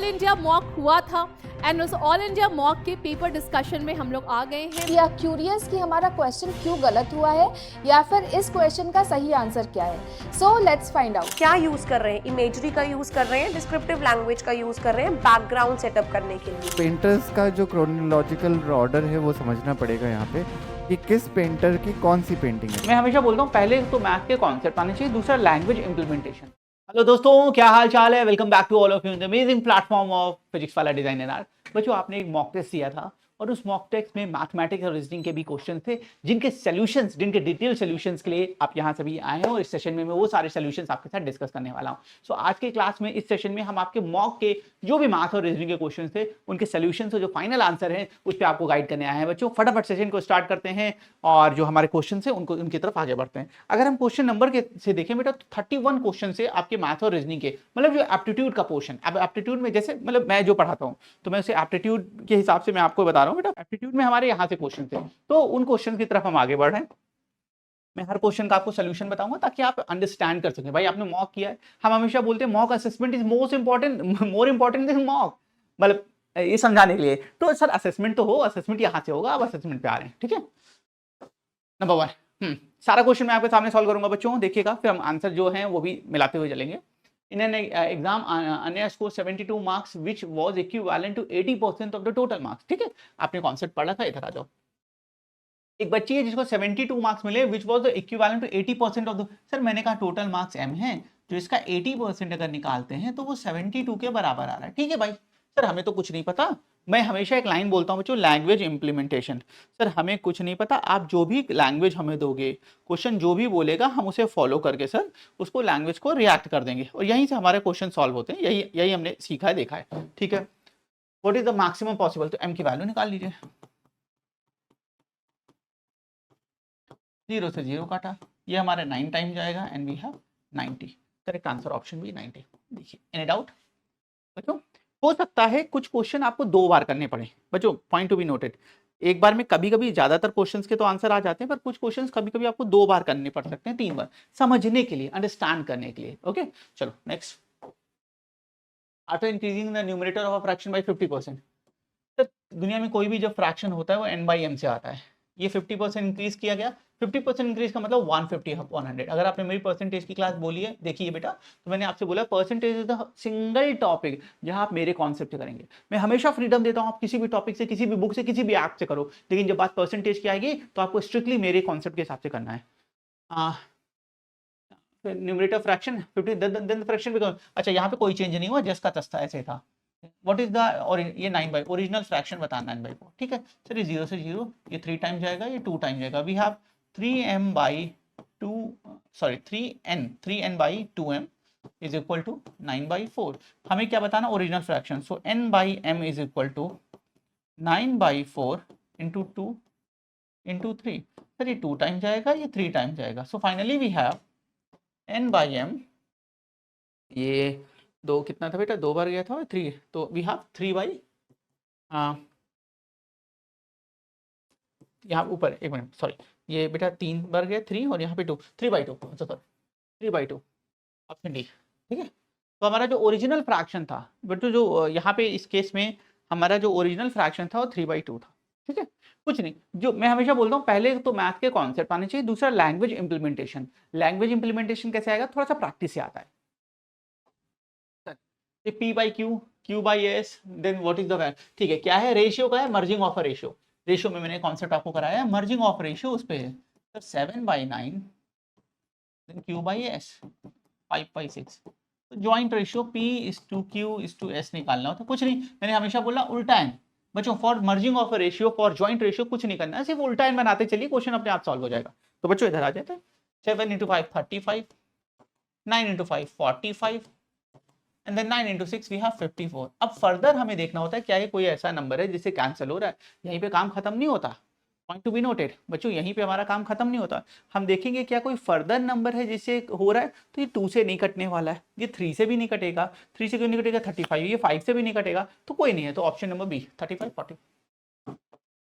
India mock हुआ था and उस ऑल इंडिया मॉक के पेपर डिस्कशन में हम लोग आ गए हैं। या क्यूरियस कि हमारा क्वेश्चन क्यों गलत हुआ है या फिर इस क्वेश्चन का सही आंसर क्या है। So let's find out. क्या यूज कर रहे हैं, इमेजरी का यूज कर रहे हैं, डिस्क्रिप्टिव लैंग्वेज का यूज कर रहे हैं बैकग्राउंड सेटअप करने के लिए। पेंटर्स का जो क्रोनोलॉजिकल ऑर्डर है वो समझना पड़ेगा यहाँ पे कि किस पेंटर की कौन सी पेंटिंग है। मैं हमेशा बोलता हूँ पहले तो मैथ के कॉन्सेप्ट आने चाहिए, दूसरा लैंग्वेज इंप्लीमेंटेशन। हेलो दोस्तों, क्या हाल चाल है? Welcome back to all of you in the amazing platform of physics वाला डिजाइन एंड आर्ट। बच्चों, आपने एक मॉक टेस्ट दिया था और उस मॉक टेस्ट में मैथमेटिक्स और रीजनिंग के भी क्वेश्चन थे जिनके सॉल्यूशंस, जिनके डिटेल सॉल्यूशंस के लिए आप यहाँ सभी आए हैं और इस सेशन में मैं वो सारे सॉल्यूशंस आपके साथ डिस्कस करने वाला हूँ। सो आज के क्लास में, इस सेशन में हम आपके मॉक के जो भी मैथ और रीजनिंग के क्वेश्चन थे उनके सॉल्यूशंस और जो फाइनल आंसर है उस पर आपको गाइड करने आए हैं। बच्चों, फटाफट सेशन को स्टार्ट करते हैं और जो हमारे क्वेश्चन है उनको उनकी तरफ आगे बढ़ते हैं। अगर हम क्वेश्चन नंबर के से देखें बेटा, तो 31 क्वेश्चन से आपके मैथ और रीजनिंग के, मतलब जो एप्टीट्यूड का पोर्शन, अब एप्टीट्यूड में जैसे मतलब मैं जो पढ़ाता हूँ तो मैं उसे एप्टीट्यूड के हिसाब से मैं आपको बता रहा हूँ बेटा। एप्टीट्यूड में हमारे यहाँ से क्वेश्चन थे तो उन क्वेश्चन की तरफ हम आगे बढ़ रहे हैं। मैं हर क्वेश्चन का आपको सोल्यूशन बताऊंगा ताकि आप अंडरस्टैंड कर सकें। भाई, आपने मॉक किया है, हम हमेशा बोलते हैं mock assessment is most important, more important than mock, मतलब ये समझाने के लिए। तो सर असेसमेंट तो हो, असेसमेंट यहाँ से होगा, अब असेसमेंट पे आ रहे हैं, ठीक है। नंबर 1, सारा क्वेश्चन मैं आपके सामने सॉल्व करूंगा बच्चों, देखिएगा, फिर हम आंसर जो हैं वो भी मिलाते हुए चलेंगे। इन एन एग्जाम अन्य score 72 marks which was equivalent to 80% of the total marks. ठीक है, आपने कॉन्सेप्ट पढ़ा था, इधर आ जाओ। एक बच्ची है जिसको 72 मार्क्स मिले which was the equivalent to 80% of the, sir मैंने कहा टोटल मार्क्स m है, तो इसका 80% अगर निकालते हैं तो वो 72 के बराबर आ रहा है। ठीक है भाई, सर हमें तो कुछ नहीं पता। मैं हमेशा एक लाइन बोलता हूँ बच्चों, लैंग्वेज इंप्लीमेंटेशन। सर हमें कुछ नहीं पता, आप जो भी लैंग्वेज हमें दोगे, क्वेश्चन जो भी बोलेगा हम उसे फॉलो करके सर उसको लैंग्वेज को रिएक्ट कर देंगे और यहीं से हमारे क्वेश्चन सॉल्व होते हैं। यही यही हमने सीखा है, देखा है। ठीक है, what is the maximum possible, तो m की वैल्यू निकाल लीजिए। 0 से 0 काटा, ये हमारे 9 टाइम जाएगा and we have 90। Correct answer option B 90। देखिए, एनी डाउट बच्चों? हो सकता है कुछ क्वेश्चन आपको 2 बार करने पड़े बच्चों, पॉइंट टू बी नोटेड। एक बार में कभी कभी ज्यादातर क्वेश्चंस के तो आंसर आ जाते हैं, पर कुछ क्वेश्चंस कभी कभी आपको 2 बार करने पड़ सकते हैं, 3 बार, समझने के लिए, अंडरस्टैंड करने के लिए। ओके, चलो next. After increasing the numerator of a fraction by 50%, तो दुनिया में कोई भी जब फ्रैक्शन होता है वो n बाई m से आता है। ये 50% इंक्रीज किया गया। 50% इंक्रीज का मतलब 150/100। अगर आपने मेरी परसेंटेज की क्लास बोली है, देखिए बेटा, तो मैंने आपसे बोला percentage is the single topic जहां आप मेरे कॉन्सेप्ट से करेंगे। मैं हमेशा फ्रीडम देता हूं, आप किसी भी टॉपिक से, किसी भी बुक से, किसी भी ऐप से करो, लेकिन जब बात परसेंटेज की आएगी तो आपको स्ट्रिक्टली मेरे कॉन्सेप्ट के हिसाब से करना है। Numerator fraction 50, then fraction become, अच्छा यहाँ पे कोई चेंज नहीं हुआ, जस्ट का तस्त ऐसे था। व्हाट इज द, और ये 9 बाई, ओरिजिनल फ्रैक्शन बताना 9/4। ठीक है सर, ये 0 से 0, ये 3 टाइम जाएगा, ये 2 टाइम जाएगा। We have 3m by 2, sorry 3n by 2m is equal to 9/4। हमें क्या बताना, original fraction. So n by m is equal to 9/4 into 2 into 3। Sir ये 2 टाइम जाएगा, ये 3 टाइम जाएगा। So finally we have n by m, ये 2 कितना था बेटा, 2 बार गया था और 3, तो वी हैव 3 बाई, यहाँ ऊपर एक मिनट, सॉरी, ये बेटा 3 बार गया 3 और यहाँ पे 2, 3/2, अच्छा सर 3/2, ऑप्शन डी। ठीक है, तो हमारा जो ओरिजिनल फ्रैक्शन था बट जो यहाँ पे इस केस में हमारा जो ओरिजिनल फ्रैक्शन था वो 3/2 था। ठीक है, कुछ नहीं, जो मैं हमेशा बोलता हूँ पहले तो मैथ के कॉन्सेप्ट आने चाहिए, दूसरा लैंग्वेज इंप्लीमेंटेशन। लैंग्वेज इंप्लीमेंटेशन कैसे आएगा, थोड़ा सा प्रैक्टिस से आता है। P by Q, Q by S, then what is the value. ठीक है, क्या है, रेशियो का है, merging of a ratio. Ratio में मैंने कॉन्सेप्ट आपको कराया है, मर्जिंग ऑफ रेशियो उस पे है sir 7/9, then Q by S 5/6। तो joint ratio P is to Q is to S निकालना होता है, कुछ नहीं, मैंने हमेशा बोला उल्टा एन। बच्चों for merging of a ratio, for joint ratio कुछ नहीं करना है, सिर्फ उल्टा एन बनाते चलिए, क्वेश्चन अपने आप सॉल्व हो जाएगा। तो बच्चों इधर आ जाते हैं, 7 into 5 35, 9 into 5 45 and then 9 into 6 we have 54। अब फर्दर हमें देखना होता है क्या ये कोई ऐसा नंबर है जिससे कैंसिल हो रहा है। यहीं पे काम खत्म नहीं होता, पॉइंट टू बी नोटेड बच्चों, यहीं पे हमारा काम खत्म नहीं होता। हम देखेंगे क्या कोई फर्दर नंबर है जिससे हो रहा है, तो ये 2 से नहीं कटने वाला है, ये 3 से भी नहीं कटेगा। 3 से क्यों नहीं कटेगा, 35, ये 5 से भी नहीं कटेगा, तो कोई नहीं है। तो option number B 35 40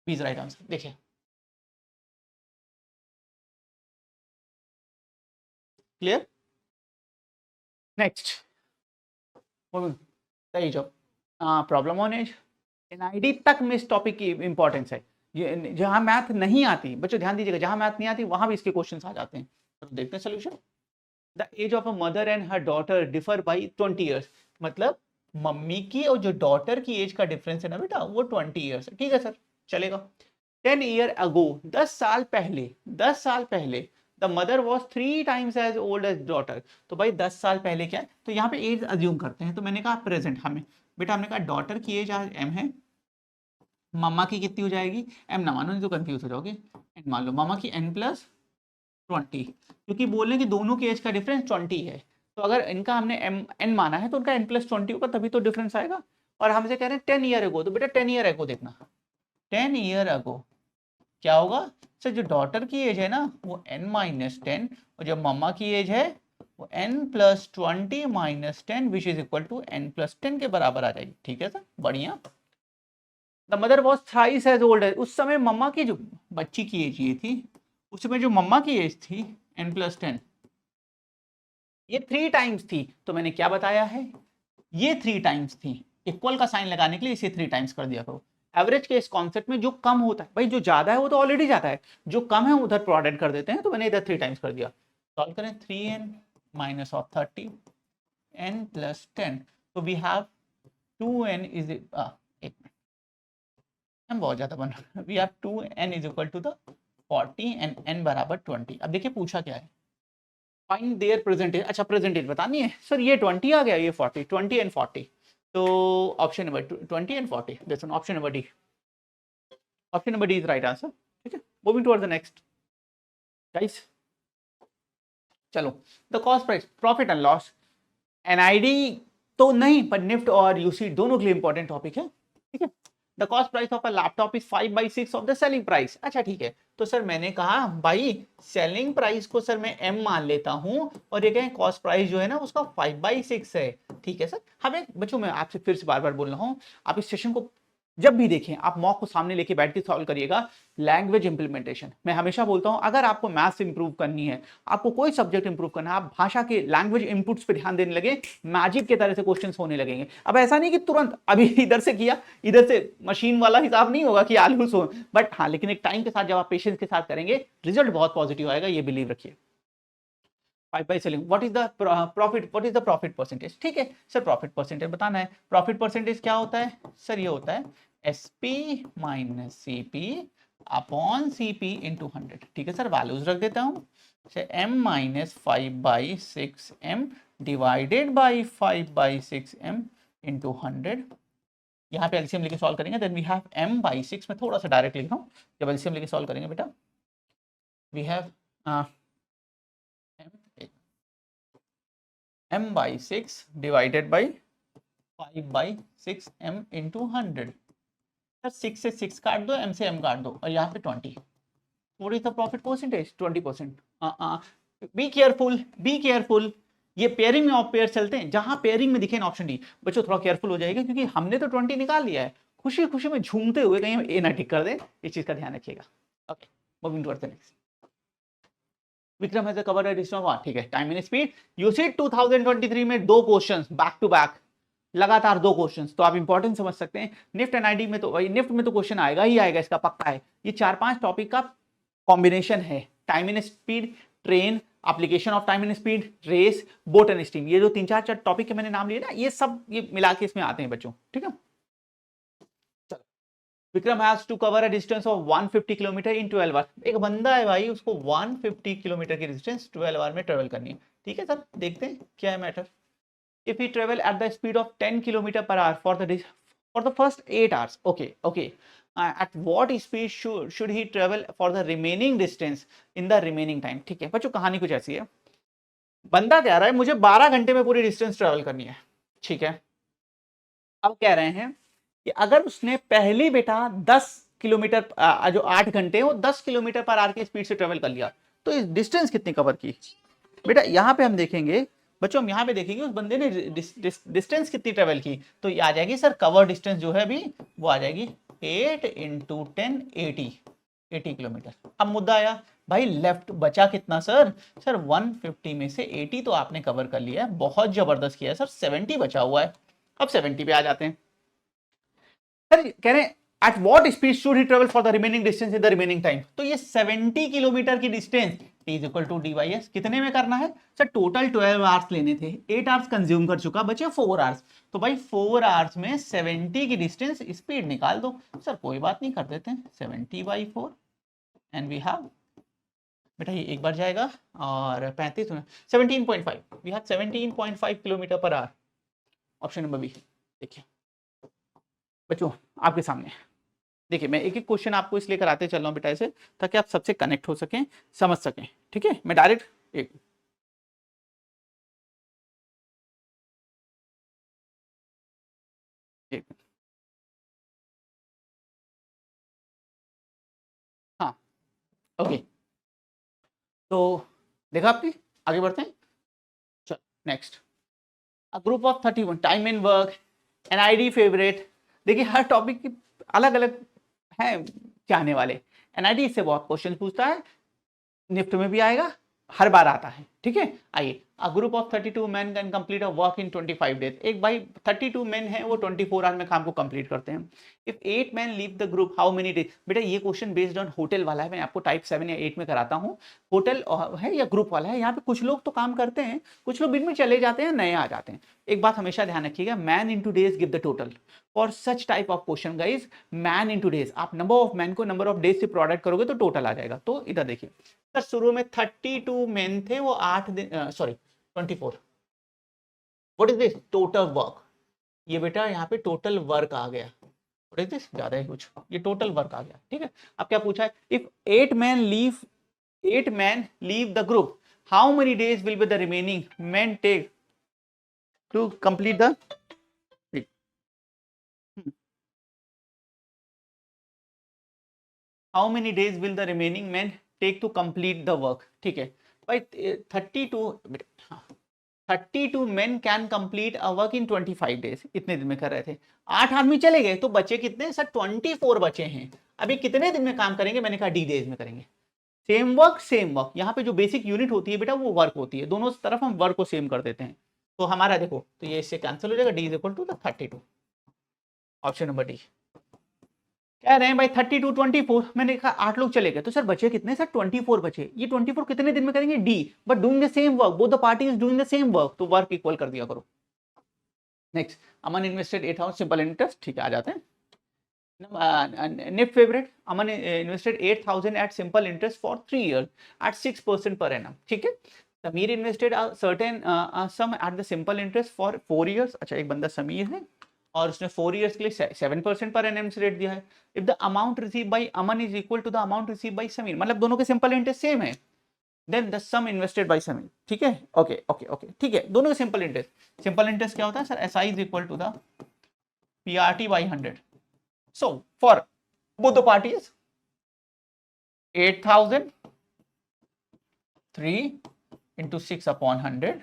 B is right answer. देखिए क्लियर, नेक्स्ट सही जॉब। प्रॉब्लम ऑन एज, एनआईडी तक में इस टॉपिक की इंपॉर्टेंस है। ये जहाँ मैथ नहीं आती, बच्चों ध्यान दीजिएगा, जहाँ मैथ नहीं आती वहाँ भी इसके क्वेश्चंस आ जाते हैं। तो देखते हैं solution. The age of a mother and her daughter differ by 20 years, मतलब मम्मी की और जो डॉटर की एज का डिफरेंस है ना बेटा, वो 20 ईयर्स है। ठीक है सर, चलेगा। 10 ईयर अगो, 10 साल पहले, 10 साल पहले the mother was 3 times as old as daughter. तो भाई 10 साल पहले क्या है, तो यहाँ पे एज अज्यूम करते हैं। तो मैंने कहा प्रेजेंट, हमें बेटा हमने कहा डॉटर की एज आज m है, मम्मा की कितनी हो जाएगी, m ना मानो नहीं तो कंफ्यूज हो जाओगे, n मान लो, मम्मा की n+20, क्योंकि बोल रहे हैं कि दोनों की एज का डिफरेंस 20 है। तो अगर इनका हमने n माना है तो उनका n+20 होगा, तभी तो डिफरेंस आएगा। और हमसे कह रहे हैं 10 ईयर अगो, तो बेटा 10 ईयर अगो देखना, 10 ईयर अगो क्या होगा सर, जो डॉटर की एज है ना वो n-10 और जो मम्मा की एज है वो n+20 -10 which is equal to n+10 के बराबर आ जाएगी। ठीक है सर, बढ़िया। The mother was thrice as old as, उस समय मम्मा की जो बच्ची की एज ये थी, उस समय जो मम्मा की एज थी n+10, ये 3 टाइम्स थी। तो मैंने क्या बताया है, ये 3 टाइम्स थी, इक्वल का साइन लगाने के लिए इसे 3 टाइम्स कर दिया करो। एवरेज के इस कॉन्सेप्ट में जो कम होता है, भाई जो ज्यादा है वो तो ऑलरेडी ज्यादा है, जो कम है उधर प्रोडक्ट कर देते हैं। तो मैंने इधर 3 टाइम्स कर दिया। सॉल्व करें, 3n -30 n+10, तो वी हैव 2n इज एक हम बहुत ज्यादा बन रहा है, we have 2n is equal to the 40 and n बराबर 20। अब देखिए पूछा क्या है, फाइंड देयर प्रेजेंटेज। अच्छा प्रेजेंटेज बतानी है सर, ये 20 आ गया, ये 40, 20 एंड 40, तो option number 20 and 40, this one option number D, option number D is right answer. ठीक है, moving toward the next guys, चलो। The cost price, profit and loss, NID तो नहीं पर निफ्ट और यूसी दोनों के लिए इंपॉर्टेंट टॉपिक है। ठीक है, the cost price of a laptop is 5/6 of the selling price. अच्छा ठीक है, तो सर मैंने कहा भाई सेलिंग प्राइस को सर मैं m मान लेता हूं और ये कहें कॉस्ट प्राइस जो है ना उसका 5/6 है। ठीक है सर, हमें बच्चों मैं आपसे फिर से बार बार बोल रहा हूं, आप इस सेशन को जब भी देखें आप मॉक को सामने लेके बैठ के सॉल्व करिएगा। लैंग्वेज इंप्लीमेंटेशन, मैं हमेशा बोलता हूं अगर आपको मैथ्स इंप्रूव करनी है, आपको कोई सब्जेक्ट इंप्रूव करना है, आप भाषा के लैंग्वेज इनपुट्स पे ध्यान देने लगे, मैजिक के तरह से क्वेश्चंस होने लगेंगे। अब ऐसा नहीं कि तुरंत अभी इधर से किया इधर से मशीन वाला हिसाब नहीं होगा कि आलू सो, बट हाँ लेकिन एक टाइम के साथ जब आप पेशेंस के साथ करेंगे रिजल्ट बहुत पॉजिटिव आएगा, ये बिलीव रखिए। 5 selling, what is the profit, what is the profit percentage. ठीक है सर, प्रॉफिट परसेंटेज बताना है। प्रॉफिट परसेंटेज क्या होता है सर, ये होता है SP - CP upon CP into 100। ठीक है सर, वैल्यूज रख देता हूँ, m - 5/6m divided by 5/6m into 100। यहाँ पे एलसीएम लेके सॉल्व करेंगे, देन वी हैव m/6, मैं थोड़ा सा डायरेक्ट लिख रहा हूँ, जब एलसीएम लेके सॉल्व करेंगे बेटा we have m/6 divided by 5/6m into 100। Sir 6 से 6 काट दो, m से m काट दो, और यहाँ पे 20। What is the profit percentage, 20%। Be careful, be careful, ये पेयरिंग में ऑफ पेयर चलते हैं, जहां पेयरिंग में दिखे ना ऑप्शन डी, बच्चों थोड़ा केयरफुल हो जाएगा क्योंकि हमने तो 20 निकाल लिया है, खुशी खुशी में झूमते हुए कहीं हम ए ना टिक कर दे, इस चीज का ध्यान रखिएगा। Okay, moving towards the next. Vikram has covered a distance of, ठीक है, time and speed. You see 2023 में 2 क्वेश्चंस बैक टू बैक, लगातार 2 क्वेश्चंस, तो आप इंपॉर्टेंट समझ सकते हैं। निफ्ट एनआईडी में तो वही, निफ्ट में तो क्वेश्चन आएगा ही आएगा, इसका पक्का है। ये 4-5 टॉपिक का कॉम्बिनेशन है, time and speed, train, application of time and speed, race, boat and steam, ये जो 3-4 टॉपिक के मैंने नाम लिए ना, ये सब ये मिला के इसमें आते हैं बच्चों। ठीक है, चलो। Vikram has to cover a distance of 150 kilometre in 12 hour. एक बंदा है भाई, उसको 150 किलोमीटर की डिस्टेंस 12 आवर में ट्रेवल करनी है। ठीक है सर, देखते हैं क्या है matter. If he travel at the speed of 10 km per hour for the first 8 hours, okay. At what speed should he travel for the remaining distance in the remaining time? ठीक है बच्चों, कहानी कुछ ऐसी है, बंदा कह रहा है मुझे 12 घंटे में पूरी डिस्टेंस ट्रेवल करनी है। ठीक है, अब कह रहे हैं कि अगर उसने पहली बेटा 10 किलोमीटर जो 8 घंटे वो 10 किलोमीटर पर आवर की स्पीड से ट्रेवल कर लिया, तो इस डिस्टेंस कितनी कवर की बेटा। यहाँ पे हम देखेंगे बच्चों, हम यहाँ पे देखेंगे उस बंदे ने डिस्टेंस कितनी ट्रेवल की, तो ये आ जाएगी सर कवर डिस्टेंस जो है अभी वो आ जाएगी 8 × 10 80 किलोमीटर। अब मुद्दा आया भाई लेफ्ट बचा कितना सर 150 में से 80 तो आपने कवर कर लिया है, बहुत जबरदस्त किया है सर, 70 बचा हुआ है। अब 70 पे आ जाते हैं, सर कह रहे हैं at what speed should he travel for the remaining distance in the remaining time. तो ये 70 किलोमीटर की distance t is equal to D by S कितने में करना है सर? टोटल 12 आवर्स लेने थे, 8 आवर्स कंज्यूम कर चुका, बचे 4 आवर्स। तो भाई 4 आवर्स में 70 की डिस्टेंस स्पीड निकाल दो। सर कोई बात नहीं, कर देते हैं 70/4 एंड वी हैव, बेटा ये एक बार जाएगा और 35 में 17.5, we have 17.5 kilometre per hour. Option number B. देखिए बच्चों आपके सामने, देखिए मैं एक एक क्वेश्चन आपको इसलिए कराते चल रहा हूँ बेटा ऐसे, ताकि आप सबसे कनेक्ट हो सकें, समझ सकें। ठीक है, मैं डायरेक्ट एक हाँ ओके, तो देखा आपने, आगे बढ़ते हैं। चलो next, a group of 31 time in work NID favourite. देखिए हर टॉपिक की अलग अलग हैं चाहने वाले। एनआईडी से बहुत क्वेश्चन पूछता है, निफ्ट में भी आएगा, हर बार आता है। ठीक है, आइए, a group of 32 man can complete a work in 25 days. एक भाई 32 मैन है, वो 24 आवर में काम को कंप्लीट करते हैं। If 8 man leave the group how many days. बेटा ये क्वेश्चन बेस्ड ऑन होटल वाला है, मैं आपको टाइप 7 या 8 में कराता हूँ। होटल है या ग्रुप वाला है, यहाँ पे कुछ लोग तो काम करते हैं, कुछ लोग बीच में चले जाते हैं, नए आ जाते हैं। एक बात हमेशा ध्यान रखिएगा, man into days give the total. For such type of question guys, man into days, आप नंबर ऑफ मैन को नंबर ऑफ डेज से प्रोडक्ट करोगे तो टोटल आ जाएगा। तो इधर देखिए सर, शुरू में 32 मेन थे, वो 8 दिन sorry 24। What is this? Total work. ये बेटा यहाँ पे टोटल वर्क आ गया। What is this? ज्यादा है कुछ, ये टोटल वर्क आ गया। ठीक है, अब क्या पूछा है? If 8 man leave the group, how many days will be the remaining man take to complete the. How many days will the remaining man take to complete the work. ठीक है भाई, 32 men can complete a work in 25 days. इतने दिन में कर रहे थे, 8 आदमी चले गए, तो बचे कितने सर? 24 बचे हैं। अभी कितने दिन में काम करेंगे? मैंने कहा डी डेज में करेंगे। सेम वर्क, यहाँ पे जो बेसिक यूनिट होती है बेटा वो वर्क होती है, दोनों तरफ हम वर्क को सेम कर देते हैं। तो हमारा देखो, तो ये इससे कैंसिल हो जाएगा, D is equal to the 32। Option number D. कह रहे हैं भाई 32 24, मैंने कहा 8 लोग चले गए, तो सर बचे कितने सर? 24 बचे। ये 24 कितने दिन में करेंगे? D, but doing the same work, both the parties doing the same work, तो वर्क इक्वल कर दिया करो। Next, Aman invested 8,000 simple interest. ठीक है, आ जाते हैं। निफ्ट favourite, Aman invested 8,000 at simple interest for 3 years at 6% per annum. ठीक है, Sameer invested certain sum at the simple interest for 4 years। अच्छा, एक बंदा समीर है और उसने 4 years के लिए 7% पर एनम से रेट दिया है। If the amount receive by Aman is equal to the amount receive by Sameer, मतलब दोनों के सिंपल इंटरेस्ट सेम है, then the sum invested by Sameer. ठीक है, ओके ओके ओके, ठीक है, दोनों के सिंपल इंटरेस्ट क्या होता है sir? SI is equal to the PRT by 100। So for both the parties 8,000 3 into 6/100।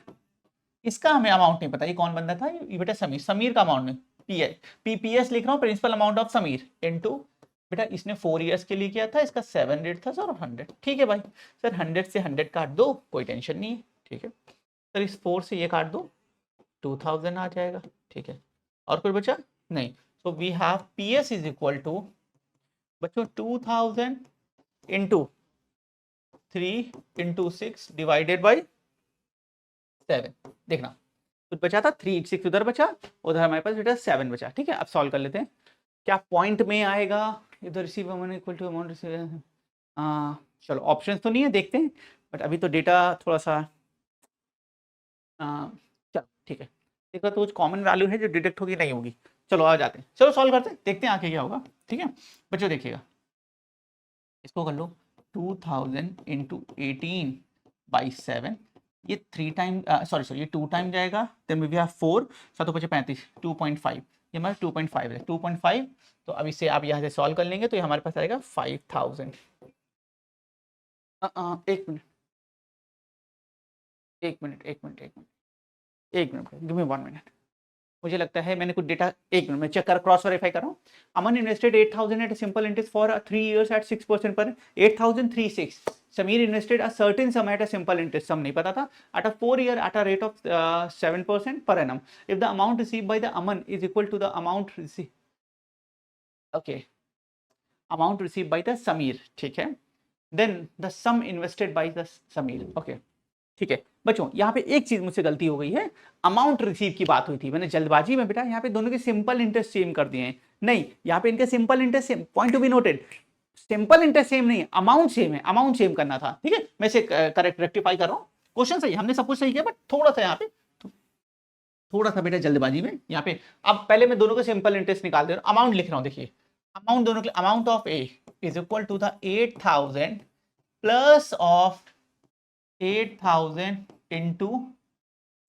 इसका हमें अमाउंट नहीं पता, ये कौन बंदा था? ये बेटा समीर का अमाउंट नहीं, PPS लिख रहा हूँ, principal amount of Sameer, into बेटा इसने 4 years के लिए किया था, इसका 7 रेट था सर, 100। ठीक है भाई, सर 100 से 100 काट दो, कोई टेंशन नहीं है। ठीक है सर, इस 4 से ये काट दो, 2000 आ जाएगा। ठीक है, और कोई बचा नहीं। So we have PS is equal to बच्चों 2000 इंटू 3 into 6 डिवाइडेड बाई 7। देखना कुछ बचा था, 3 6 उधर बचा, उधर हमारे पास बेटा 7 बचा। ठीक है, अब सॉल्व कर लेते हैं। क्या पॉइंट में आएगा? इधर receive amount equal to amount receive, चलो ऑप्शंस तो नहीं है, देखते हैं, बट अभी तो डेटा थोड़ा सा चलो ठीक है, देखो तो कुछ कॉमन वैल्यू है जो डिटेक्ट होगी नहीं होगी। चलो आ जाते हैं, चलो सॉल्व करते हैं, देखते हैं आगे क्या होगा। ठीक है बच्चों, देखिएगा इसको कर लो, 2000 इंटू 18/7, ये 3 टाइम सॉरी ये 2 टाइम जाएगा, देन वी हैव 4 7 5 35 2.5, ये हमारा 2.5 है, 2.5। तो अब इसे आप यहाँ से सॉल्व कर लेंगे तो ये हमारे पास आएगा 5000। एक मिनट, गिव मी 1 मिनट। मुझे लगता है मैंने कुछ डेटा, एक मिनट में चेक कर, क्रॉस वेरीफाई कर रहा हूँ। Aman invested 8,000 at simple interest for 3 years at 6% per 8,036। Sameer invested a certain sum at a simple interest, sum नहीं पता था, at a 4 year at a rate of 7% per annum. If the amount receive by the Aman is equal to the amount receive okay, amount receive by the Sameer, ठीक है, then the sum invested by the Sameer, okay ठीक है। बच्चों यहाँ पे एक चीज मुझसे गलती हो गई है, अमाउंट रिसीव की बात हुई थी, मैंने जल्दबाजी में बेटा यहाँ पे दोनों के सिंपल इंटरेस्ट सेम कर दिए हैं, नहीं यहाँ पे इनके simple interest same, point to be noted, simple interest same नहीं है, अमाउंट सेम है, अमाउंट सेम करना था, ठीक है, मैं इसे करेक्ट रेक्टिफाई कर रहा हूँ, क्वेश्चन सही, हमने सब कुछ सही किया, बट थोड़ा सा यहाँ पे थोड़ा सा बेटा जल्दबाजी में यहाँ पे, अब पहले मैं दोनों के सिंपल इंटरेस्ट निकाल दे रहा हूँ, अमाउंट लिख रहा हूँ, देखिए अमाउंट दोनों के, amount of A is equal to the 8,000 plus of 8,000 into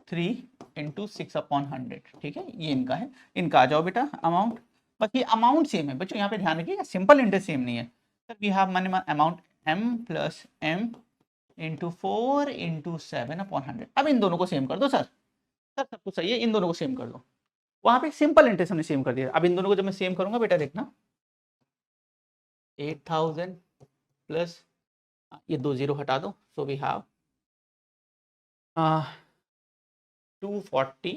3 into 6/100, ठीक है, ये इनका है, इनका आ जाओ बेटा अमाउंट, बस ये अमाउंट सेम है बच्चों, यहाँ पे ध्यान रखिएगा, सिंपल इंटरेस्ट सेम नहीं है, sir we have money amount m plus m into 4 into 7/100, अब इन दोनों को सेम कर दो सर सब कुछ सही है, इन दोनों को सेम कर दो, वहां पे सिंपल इंटरेस्ट हमने सेम कर दिया, अब इन दोनों को जब मैं सेम करूंगा बेटा देखना 8,000 प्लस ये 2 0 हटा दो, सो वी हैव 240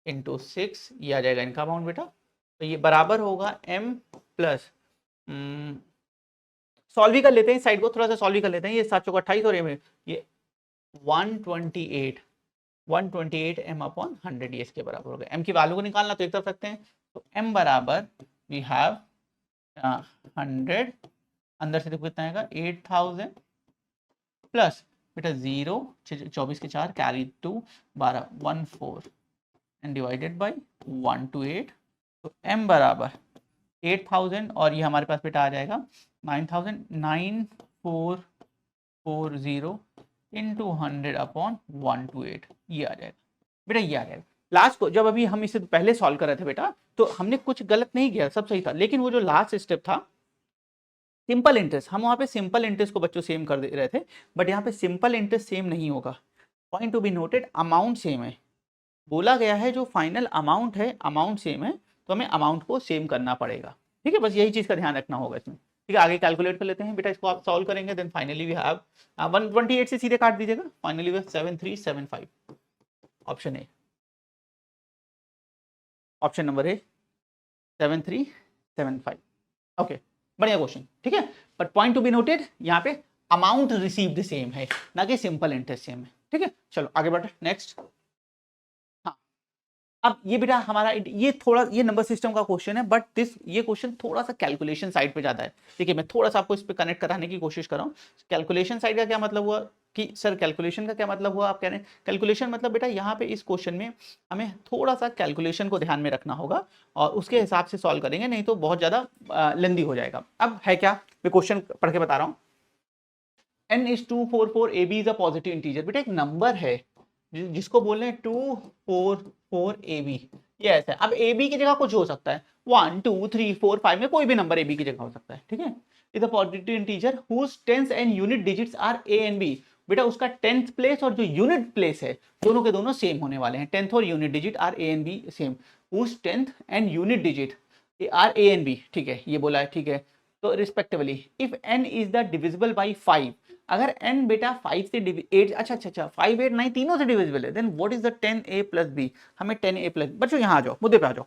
इंटू 6, ये आ जाएगा इनका अमाउंट बेटा, तो ये बराबर होगा m प्लस, सॉल्व ही कर लेते हैं साइड को, थोड़ा सा सॉल्व ही कर लेते हैं, ये 7 चौका 28 और ये 128 m/100, ये इसके बराबर हो गया, m की वैल्यू को निकालना तो एक तरफ रखते हैं, तो m बराबर वी हैव 100, अंदर से देखो कितना आएगा 8,000 प्लस बेटा 0 24 के 4 कैरी 2 12 14 एंड डिवाइडेड बाय 128, तो m बराबर 8,000 और ये हमारे पास बेटा आ जाएगा 9,9440 इंटू 100/128, ये आ जाएगा बेटा, ये आ जाएगा। लास्ट को जब अभी हम इसे पहले सॉल्व कर रहे थे बेटा, तो हमने कुछ गलत नहीं किया, सब सही था, लेकिन वो जो लास्ट स्टेप था सिंपल इंटरेस्ट, हम वहाँ पे सिंपल इंटरेस्ट को बच्चों सेम कर दे रहे थे, बट यहाँ पे सिंपल इंटरेस्ट सेम नहीं होगा, point to be noted, amount same है, बोला गया है जो फाइनल अमाउंट है अमाउंट सेम है, तो हमें अमाउंट को सेम करना पड़ेगा, ठीक है, बस यही चीज़ का ध्यान रखना होगा इसमें, ठीक है। आगे कैलकुलेट कर लेते हैं बेटा, इसको आप सॉल्व करेंगे, देन फाइनली वी हैव 128 से सीधे काट दीजिएगा, finally we have 7375, option A, option number A 7375, okay, बढ़िया क्वेश्चन, ठीक है, but point to be noted, यहाँ पे अमाउंट रिसीव्ड सेम है, ना कि सिंपल इंटरेस्ट सेम है, ठीक है। चलो आगे बढ़ते नेक्स्ट। हाँ, अब ये बेटा हमारा ये थोड़ा ये नंबर सिस्टम का क्वेश्चन है, बट ये क्वेश्चन थोड़ा सा कैलकुलेशन साइड पे जाता है, देखिए मैं थोड़ा सा आपको इस पे कनेक्ट कराने की कोशिश कर रहा हूँ। कैलकुलेशन साइड का क्या मतलब हुआ कि सर कैलकुलेशन का क्या मतलब हुआ, आप कह रहे हैं कैलकुलेशन मतलब बेटा यहाँ पे इस क्वेश्चन में हमें थोड़ा सा कैलकुलेशन को ध्यान में रखना होगा और उसके हिसाब से सॉल्व करेंगे, नहीं तो बहुत ज़्यादा लेंदी हो जाएगा। अब है क्या, मैं क्वेश्चन पढ़ के बता रहा हूँ, n=244 ab is a positive integer, बेटा एक नंबर है जिसको बोल रहे हैं 244 ab, ये ऐसा है। अब ab की जगह कुछ हो सकता है, 1 2 3 4 5 में कोई भी नंबर ab की जगह हो सकता है, ठीक है। Is a positive integer whose tenth and unit digits are a and b, बेटा उसका टेंथ प्लेस और जो यूनिट प्लेस है दोनों के दोनों सेम होने वाले हैं, टेंथ और unit digit are a and b same, whose tenth and unit digit are a and b, ठीक है, ये बोला है, ठीक है। तो respectively if n is the divisible by 5, अगर n बेटा 5 से 8 अच्छा 5 8 9 तीनों से डिविजिबल है, then what is the 10a plus b, हमें 10a प्लस, बच्चों यहाँ आ जाओ, मुद्दे पे आ जाओ,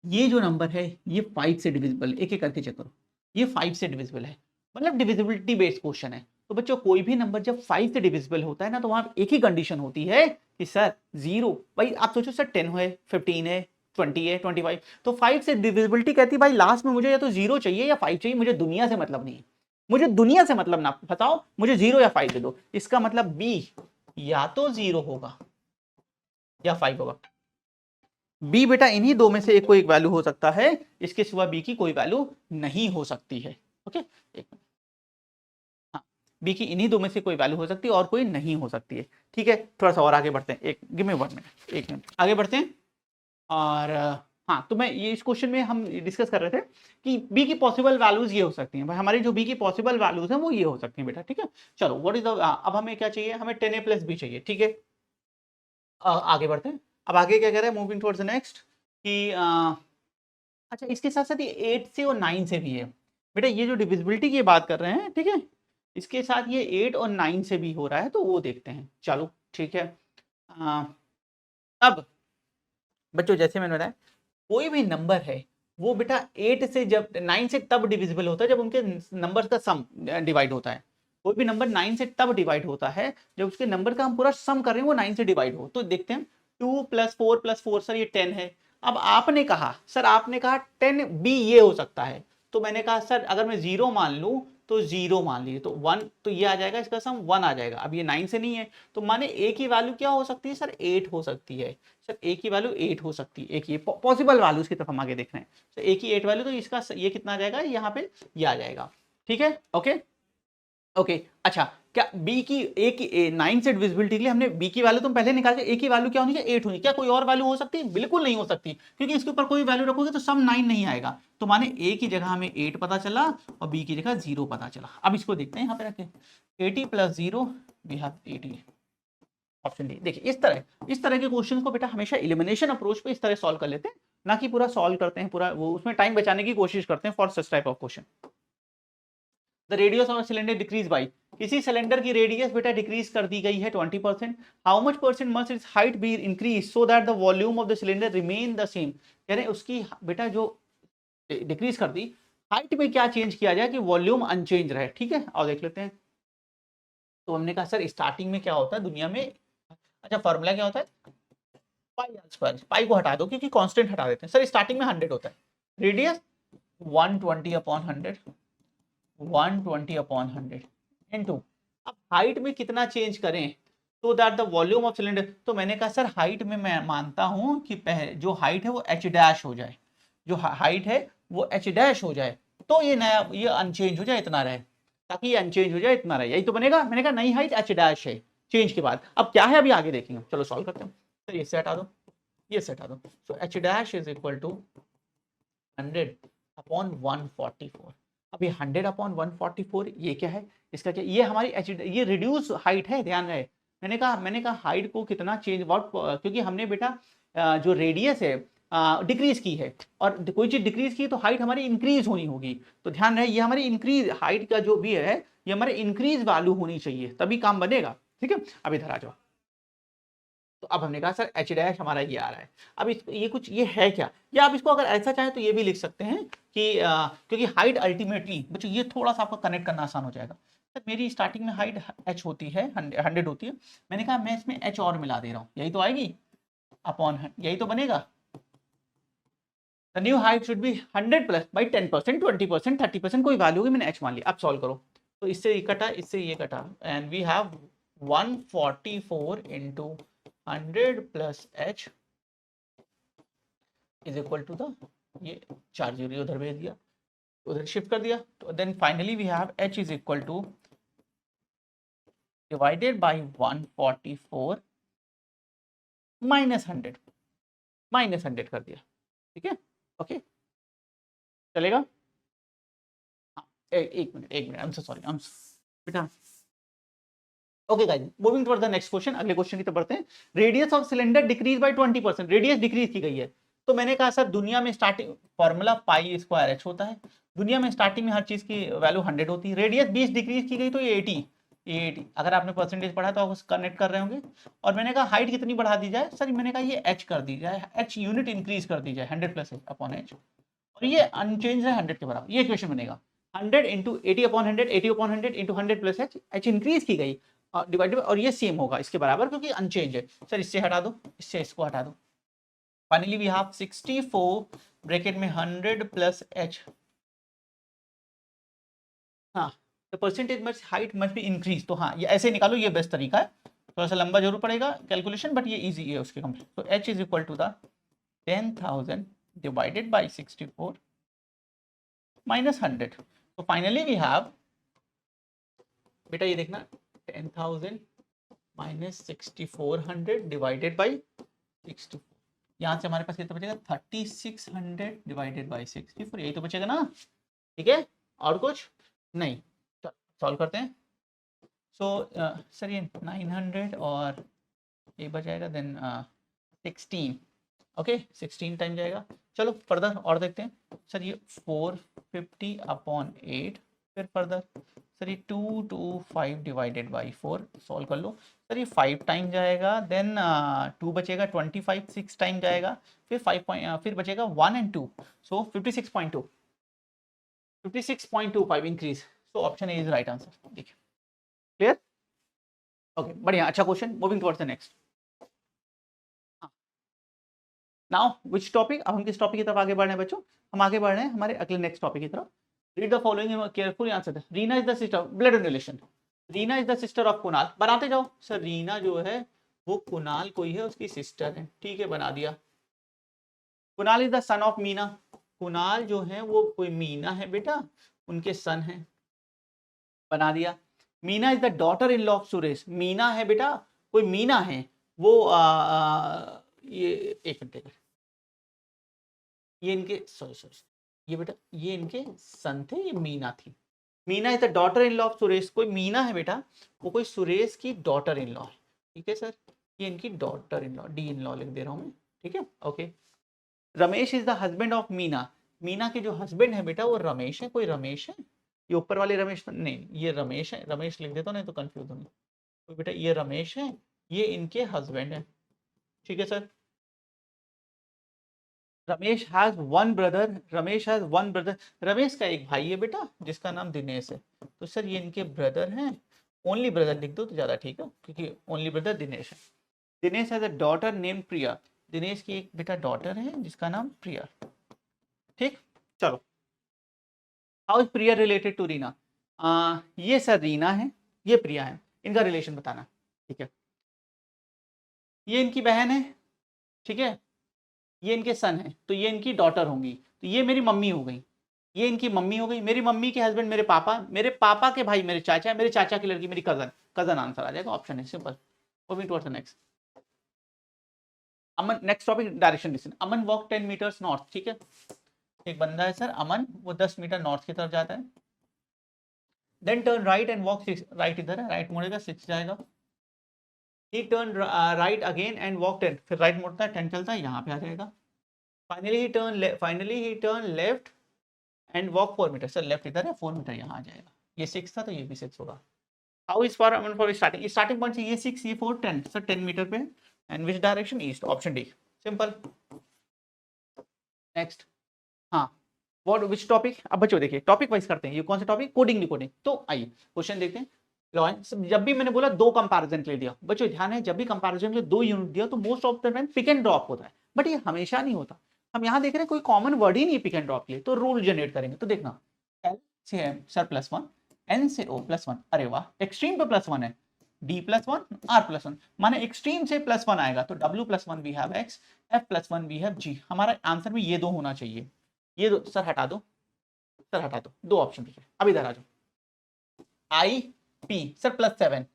ये जो नंबर है ये 5 से डिविजिबल, एक एक करके चेक करो, ये 5 से डिविजिबल है, मतलब डिविजिबिलिटी बेस्ड क्वेश्चन है। तो बच्चों कोई भी नंबर जब 5 से डिविजिबल होता है ना, तो वहां एक ही कंडीशन होती है कि सर 0, भाई आप सोचो सर 10 है 15 है 20 है 25, तो 5 से डिविजिबिलिटी कहती है भाई लास्ट में मुझे या तो 0 चाहिए या 5 चाहिए, मुझे दुनिया से मतलब नहीं है, मुझे दुनिया से मतलब ना बताओ, मुझे 0 या 5 दे दो। इसका मतलब b या तो 0 होगा या 5 होगा, b बेटा इन्हीं दो में से एक कोई एक वैल्यू हो सकता है, इसके सिवा b की कोई वैल्यू नहीं हो सकती है, ओके। हाँ, b की इन्हीं दो में से कोई वैल्यू हो सकती है और कोई नहीं हो सकती है, ठीक है। थोड़ा सा और आगे बढ़ते हैं, गिव मी 1 मिनट, 1 मिनट आगे बढ़ते हैं। और हाँ, तो मैं ये इस क्वेश्चन में हम डिस्कस कर रहे थे कि b की पॉसिबल वैल्यूज ये हो सकती हैं, भाई हमारी जो b की पॉसिबल वैल्यूज हैं वो ये हो सकती हैं बेटा, ठीक है। चलो व्हाट इज द, अब हमें क्या चाहिए, हमें 10a प्लस b चाहिए, ठीक है। आगे बढ़ते हैं, अब आगे क्या कह रहे हैं, मूविंग टुवर्ड्स द नेक्स्ट कि अच्छा इसके साथ साथ ये 8 से और 9 से भी है बेटा, ये जो डिविजिबिलिटी की बात कर रहे हैं, ठीक है, इसके साथ ये 8 और 9 से भी हो रहा है, तो वो देखते हैं, चलो ठीक है। अब बच्चों जैसे मैंने बताया कोई भी नंबर है वो बेटा 8 से जब 9 से तब डिविजिबल होता है जब उनके नंबर्स का सम डिवाइड होता है। कोई भी नंबर 9 से तब डिवाइड होता है जब उसके नंबर का हम पूरा सम कर रहे हैं वो 9 से डिवाइड हो। तो देखते हैं 2 + 4 सर ये 10 है। अब आपने कहा सर, आपने कहा 10 बी ये हो सकता है, तो मैंने कहा सर अगर मैं 0 मान लूं तो 0 मान लीजिए, तो 1 तो ये आ जाएगा, इसका सम 1 आ जाएगा। अब ये 9 से नहीं है तो माने ए की वैल्यू क्या हो सकती है सर, 8 हो सकती है। सर ए की वैल्यू 8 हो सकती है, एक ये पॉसिबल वैल्यूज की तरफ हम आगे देख रहे हैं। सर ए की 8 वैल्यू, तो इसका ये कितना आ जाएगा, यहाँ पे ये आ जाएगा। ठीक है, ओके ओके। अच्छा, क्या बी की ए की 9 से डिविजिबिलिटी के लिए हमने बी की वैल्यू तुम पहले निकाल के, ए की वैल्यू क्या होनी चाहिए, 8 होनी। क्या कोई और वैल्यू हो सकती है, बिल्कुल नहीं हो सकती, क्योंकि इसके ऊपर कोई वैल्यू रखोगे तो सम 9 नहीं आएगा। तो माने ए की जगह हमें 8 पता चला और बी की जगह 0 पता चला। अब इसको देखते हैं यहाँ पे रखे 80 + 0 वी हैव 80, ऑप्शन डी। देखिए इस तरह के क्वेश्चन को बेटा हमेशा एलिमिनेशन अप्रोच पे इस तरह सॉल्व कर लेते हैं, ना कि पूरा सॉल्व करते हैं पूरा वो, उसमें टाइम बचाने की कोशिश करते हैं for such type of question. The radius of cylinder decrease by, किसी सिलेंडर की रेडियस बेटा डिक्रीज कर दी गई है 20%। How much percent must it's height be increase so that the volume of the cylinder remain the same. यानी उसकी बेटा जो डिक्रीज कर दी, हाइट में क्या चेंज किया जाए कि वॉल्यूम अनचेंज रहे। ठीक है, और देख लेते हैं। तो हमने कहा सर स्टार्टिंग में क्या होता है दुनिया में, अच्छा फॉर्मूला क्या होता है, पाई पाई को हटा दो क्योंकि कांस्टेंट हटा देते हैं। सर स्टार्टिंग में 100 होता है, रेडियस 120/100, 120/100 इनटू, अब हाइट में कितना चेंज करें तो that the volume of cylinder. तो मैंने कहा सर हाइट में मैं मानता हूं कि पहले जो हाइट है वो h' हो जाए, जो हाइट है वो h' हो जाए, तो ये नया ये अनचेंज हो जाए, इतना रहे, ताकि ये अनचेंज हो जाए, इतना रहे, यही तो बनेगा। मैंने कहा नई हाइट h' है चेंज के बाद। अब क्या है अभी आगे देखेंगे, चलो सॉल्व करते हैं। तो ये से हटा दो, ये से हटा दो। सो h' इज इक्वल टू 100/144। अब ये 100/144 ये क्या है, इसका क्या, ये हमारी ये रिड्यूस हाइट है, ध्यान रहे। मैंने कहा हाइट को कितना चेंज व्हाट, क्योंकि हमने बेटा जो रेडियस है डिक्रीज की है, और कोई चीज डिक्रीज की तो हाइट हमारी इंक्रीज होनी होगी। तो ध्यान रहे ये हमारी इंक्रीज हाइट का जो भी है ये हमारे इंक्रीज वैल्यू होनी चाहिए, तभी काम बनेगा। ठीक है, अब इधर आ जाओ। तो अब हमने कहा सर h' हमारा ये आ रहा है। अब ये कुछ ये है क्या, या आप इसको अगर ऐसा चाहें तो ये भी लिख सकते हैं कि क्योंकि हाइट अल्टीमेटली बच्चों, ये थोड़ा सा आपको कनेक्ट करना आसान हो जाएगा। सर मेरी स्टार्टिंग में हाइट h होती है, 100 होती है, मैंने कहा मैं इसमें h और मिला दे रहा हूँ, यही तो आएगी अपॉन, यही तो बनेगा। The new height should be 100+10%, 20%, 30%, कोई वैल्यू होगी, मैंने h मान लिया। अब सॉल्व करो, तो इससे ये कटा, इससे ये कटा, and we have 144 × 100 + h is equal to the, ये 4 0 उधर भेज दिया, उधर शिफ्ट कर दिया। तो then finally we have h is equal to divided by 144 -100 कर दिया। ठीक है, ओके चलेगा। हाँ, एक minute I am so sorry, बेटा। Okay guys, moving toward the next question, अगले क्वेश्चन की तरफ बढ़ते हैं। Radius of cylinder decrease by 20%, radius decrease की गई है। तो मैंने कहा सर दुनिया में स्टार्टिंग फॉर्मूला π² h होता है, दुनिया में स्टार्टिंग में हर चीज की वैल्यू 100 होती है। रेडियस 20 डिक्रीज की गई तो ये 80। अगर आपने परसेंटेज पढ़ा तो आप कनेक्ट कर रहे होंगे। और मैंने कहा हाइट कितनी बढ़ा दी जाए, सर मैंने कहा ये h कर दी जाए, h यूनिट इंक्रीज कर दी जाए 100+h/h, और ये अनचेंज है 100 के बराबर। ये इक्वेशन बनेगा 100 × 80/100, 80/100 × 100+h, h इंक्रीज की गई डिवाइडेड, और ये सेम होगा इसके बराबर क्योंकि अनचेंज है। सर इससे हटा दो, इससे इसको हटा दो। फाइनली वी हैव 64 ब्रैकेट में 100+h। हाँ, the percentage must height must be increase. तो हाँ, ये ऐसे निकालो, ये बेस्ट तरीका है। थोड़ा सा लंबा जरूर पड़ेगा कैलकुलेशन, बट ये इजी है उसके कंप्लीट। तो h is equal to the 10,000 divided by 64 -100। तो फाइनली वी हैव, बेटा ये देखना, 10,000 -6400 डिवाइडेड बाई 64, यहाँ से हमारे पास कितना बचेगा, 3600 डिवाइडेड बाई 64, यही तो बचेगा ना। ठीक है, और कुछ नहीं, सॉल्व करते हैं। सो सर ये 900 और ये बचाएगा, देन 16, ओके 16 टाइम जाएगा। चलो फर्दर और देखते हैं। सर ये 450/8 फिर फर्दर सर ये 2 2 5 डिवाइडेड बाई 4 सॉल्व कर लो सर, ये 5 टाइम जाएगा, देन 2 बचेगा, 25 6 टाइम जाएगा, फिर 5 फिर बचेगा 1 and 2, so 56.25 increase, so option A is right answer. देखिए क्लियर, ओके बढ़िया, अच्छा question. Moving towards the next. Now which topic, अब हम किस टॉपिक की तरफ आगे बढ़ रहे हैं बच्चों? हम आगे बढ़ रहे हैं हमारे अगले नेक्स्ट टॉपिक की तरफ। Read the following carefully answer. Reena is the sister, blood relation, Reena is the sister of Kunal. बनाते जाओ सर, रीना जो है वो कुणाल कोई है उसकी सिस्टर है, ठीक है बना दिया। Kunal is the son of Meena, Kunal जो है वो कोई मीना है बेटा, उनके सन है, बना दिया। Meena is the daughter in law of Suresh, Meena है बेटा कोई मीना है वो ये एक मिनट, ये इनके सॉरी ये बेटा ये इनके सन थे, ये मीना थी। Meena is the daughter in law of Suresh, कोई मीना है बेटा वो कोई सुरेश की डॉटर इन लॉ है, ठीक है सर, ये इनकी daughter in law, D in law लिख दे रहा हूं मैं, ठीक है okay. Ramesh is the husband of Meena, Meena के जो हस्बैंड है बेटा वो रमेश है, कोई रमेश है, ये ऊपर वाले रमेश नहीं, ये रमेश है, रमेश लिख देता हूं नहीं तो कंफ्यूज होंगे, तो बेटा ये रमेश है, ये इनके हस्बैंड है, ठीक है sir. Ramesh has one brother, Ramesh has one brother, Ramesh का एक भाई है बेटा जिसका नाम दिनेश है, तो सर ये इनके ब्रदर हैं, ओनली ब्रदर लिख दो तो ज्यादा ठीक है क्योंकि ओनली ब्रदर दिनेश है। Dinesh has a daughter name Priya, Dinesh की एक बेटा डॉटर है जिसका नाम प्रिया, ठीक। चलो, how is Priya related to Reena, ये सर रीना है, ये प्रिया है, इनका रिलेशन बताना, ठीक है। ये इनकी बहन है, ठीक है, ये इनके सन है, तो ये इनकी डॉटर होंगी, तो ये मेरी मम्मी हो गई, ये इनकी मम्मी हो गई, मेरी मम्मी के हस्बैंड मेरे पापा के भाई मेरे चाचा की लड़की मेरी कजन आंसर आ जाएगा, ऑप्शन है simple. Moving towards the next. Aman, next topic direction distance. Aman walk 10 metres north, ठीक है, एक बंदा है सर अमन, वो 10 मीटर नॉर्थ की तरफ जाता है, then turn right and walk 6, right इधर है, राइट मुड़ेगा 6 जाएगा, he turn right again and walk 10, फिर राइट मुड़ता है 10 चलता है, यहाँ पे आ जाएगा। Finally he turn left and walk 4 metre, sir left इधर है, 4 मीटर यहाँ आ जाएगा, ये 6 था तो ये भी 6 होगा। How is for Aman for starting point से ये 6 ये 4 10, सर 10 मीटर पे, and which direction east, option D simple. Next, हाँ व्हाट विच टॉपिक, अब बच्चों देखिए टॉपिक वाइज करते हैं, ये कौन सा टॉपिक, कोडिंग डिकोडिंग। तो आइए क्वेश्चन देखते हैं। जब भी मैंने बोला 2 कंपैरिजन के लिए दिया, बच्चों ध्यान है जब भी कंपैरिजन के लिए 2 यूनिट दिया तो most of the time pick and drop होता है, बट ये हमेशा नहीं होता। हम यहाँ देख रहे हैं कोई कॉमन वर्ड ही नहीं पिक एंड ड्रॉप के लिए, तो रूल जनरेट करेंगे। तो देखना एल से एम सर +1, एन से ओ +1, अरे वाह एक्सट्रीम पे +1 है, डी +1 आर +1, माने एक्सट्रीम से +1 आएगा तो W +1 we have x, F +1 we have g, हमारा आंसर में ये 2 होना चाहिए, ये 2 सर हटा दो, सर हटा दो, 2 ऑप्शन देखिए, अब इधर आ जाओ, I P sir +7,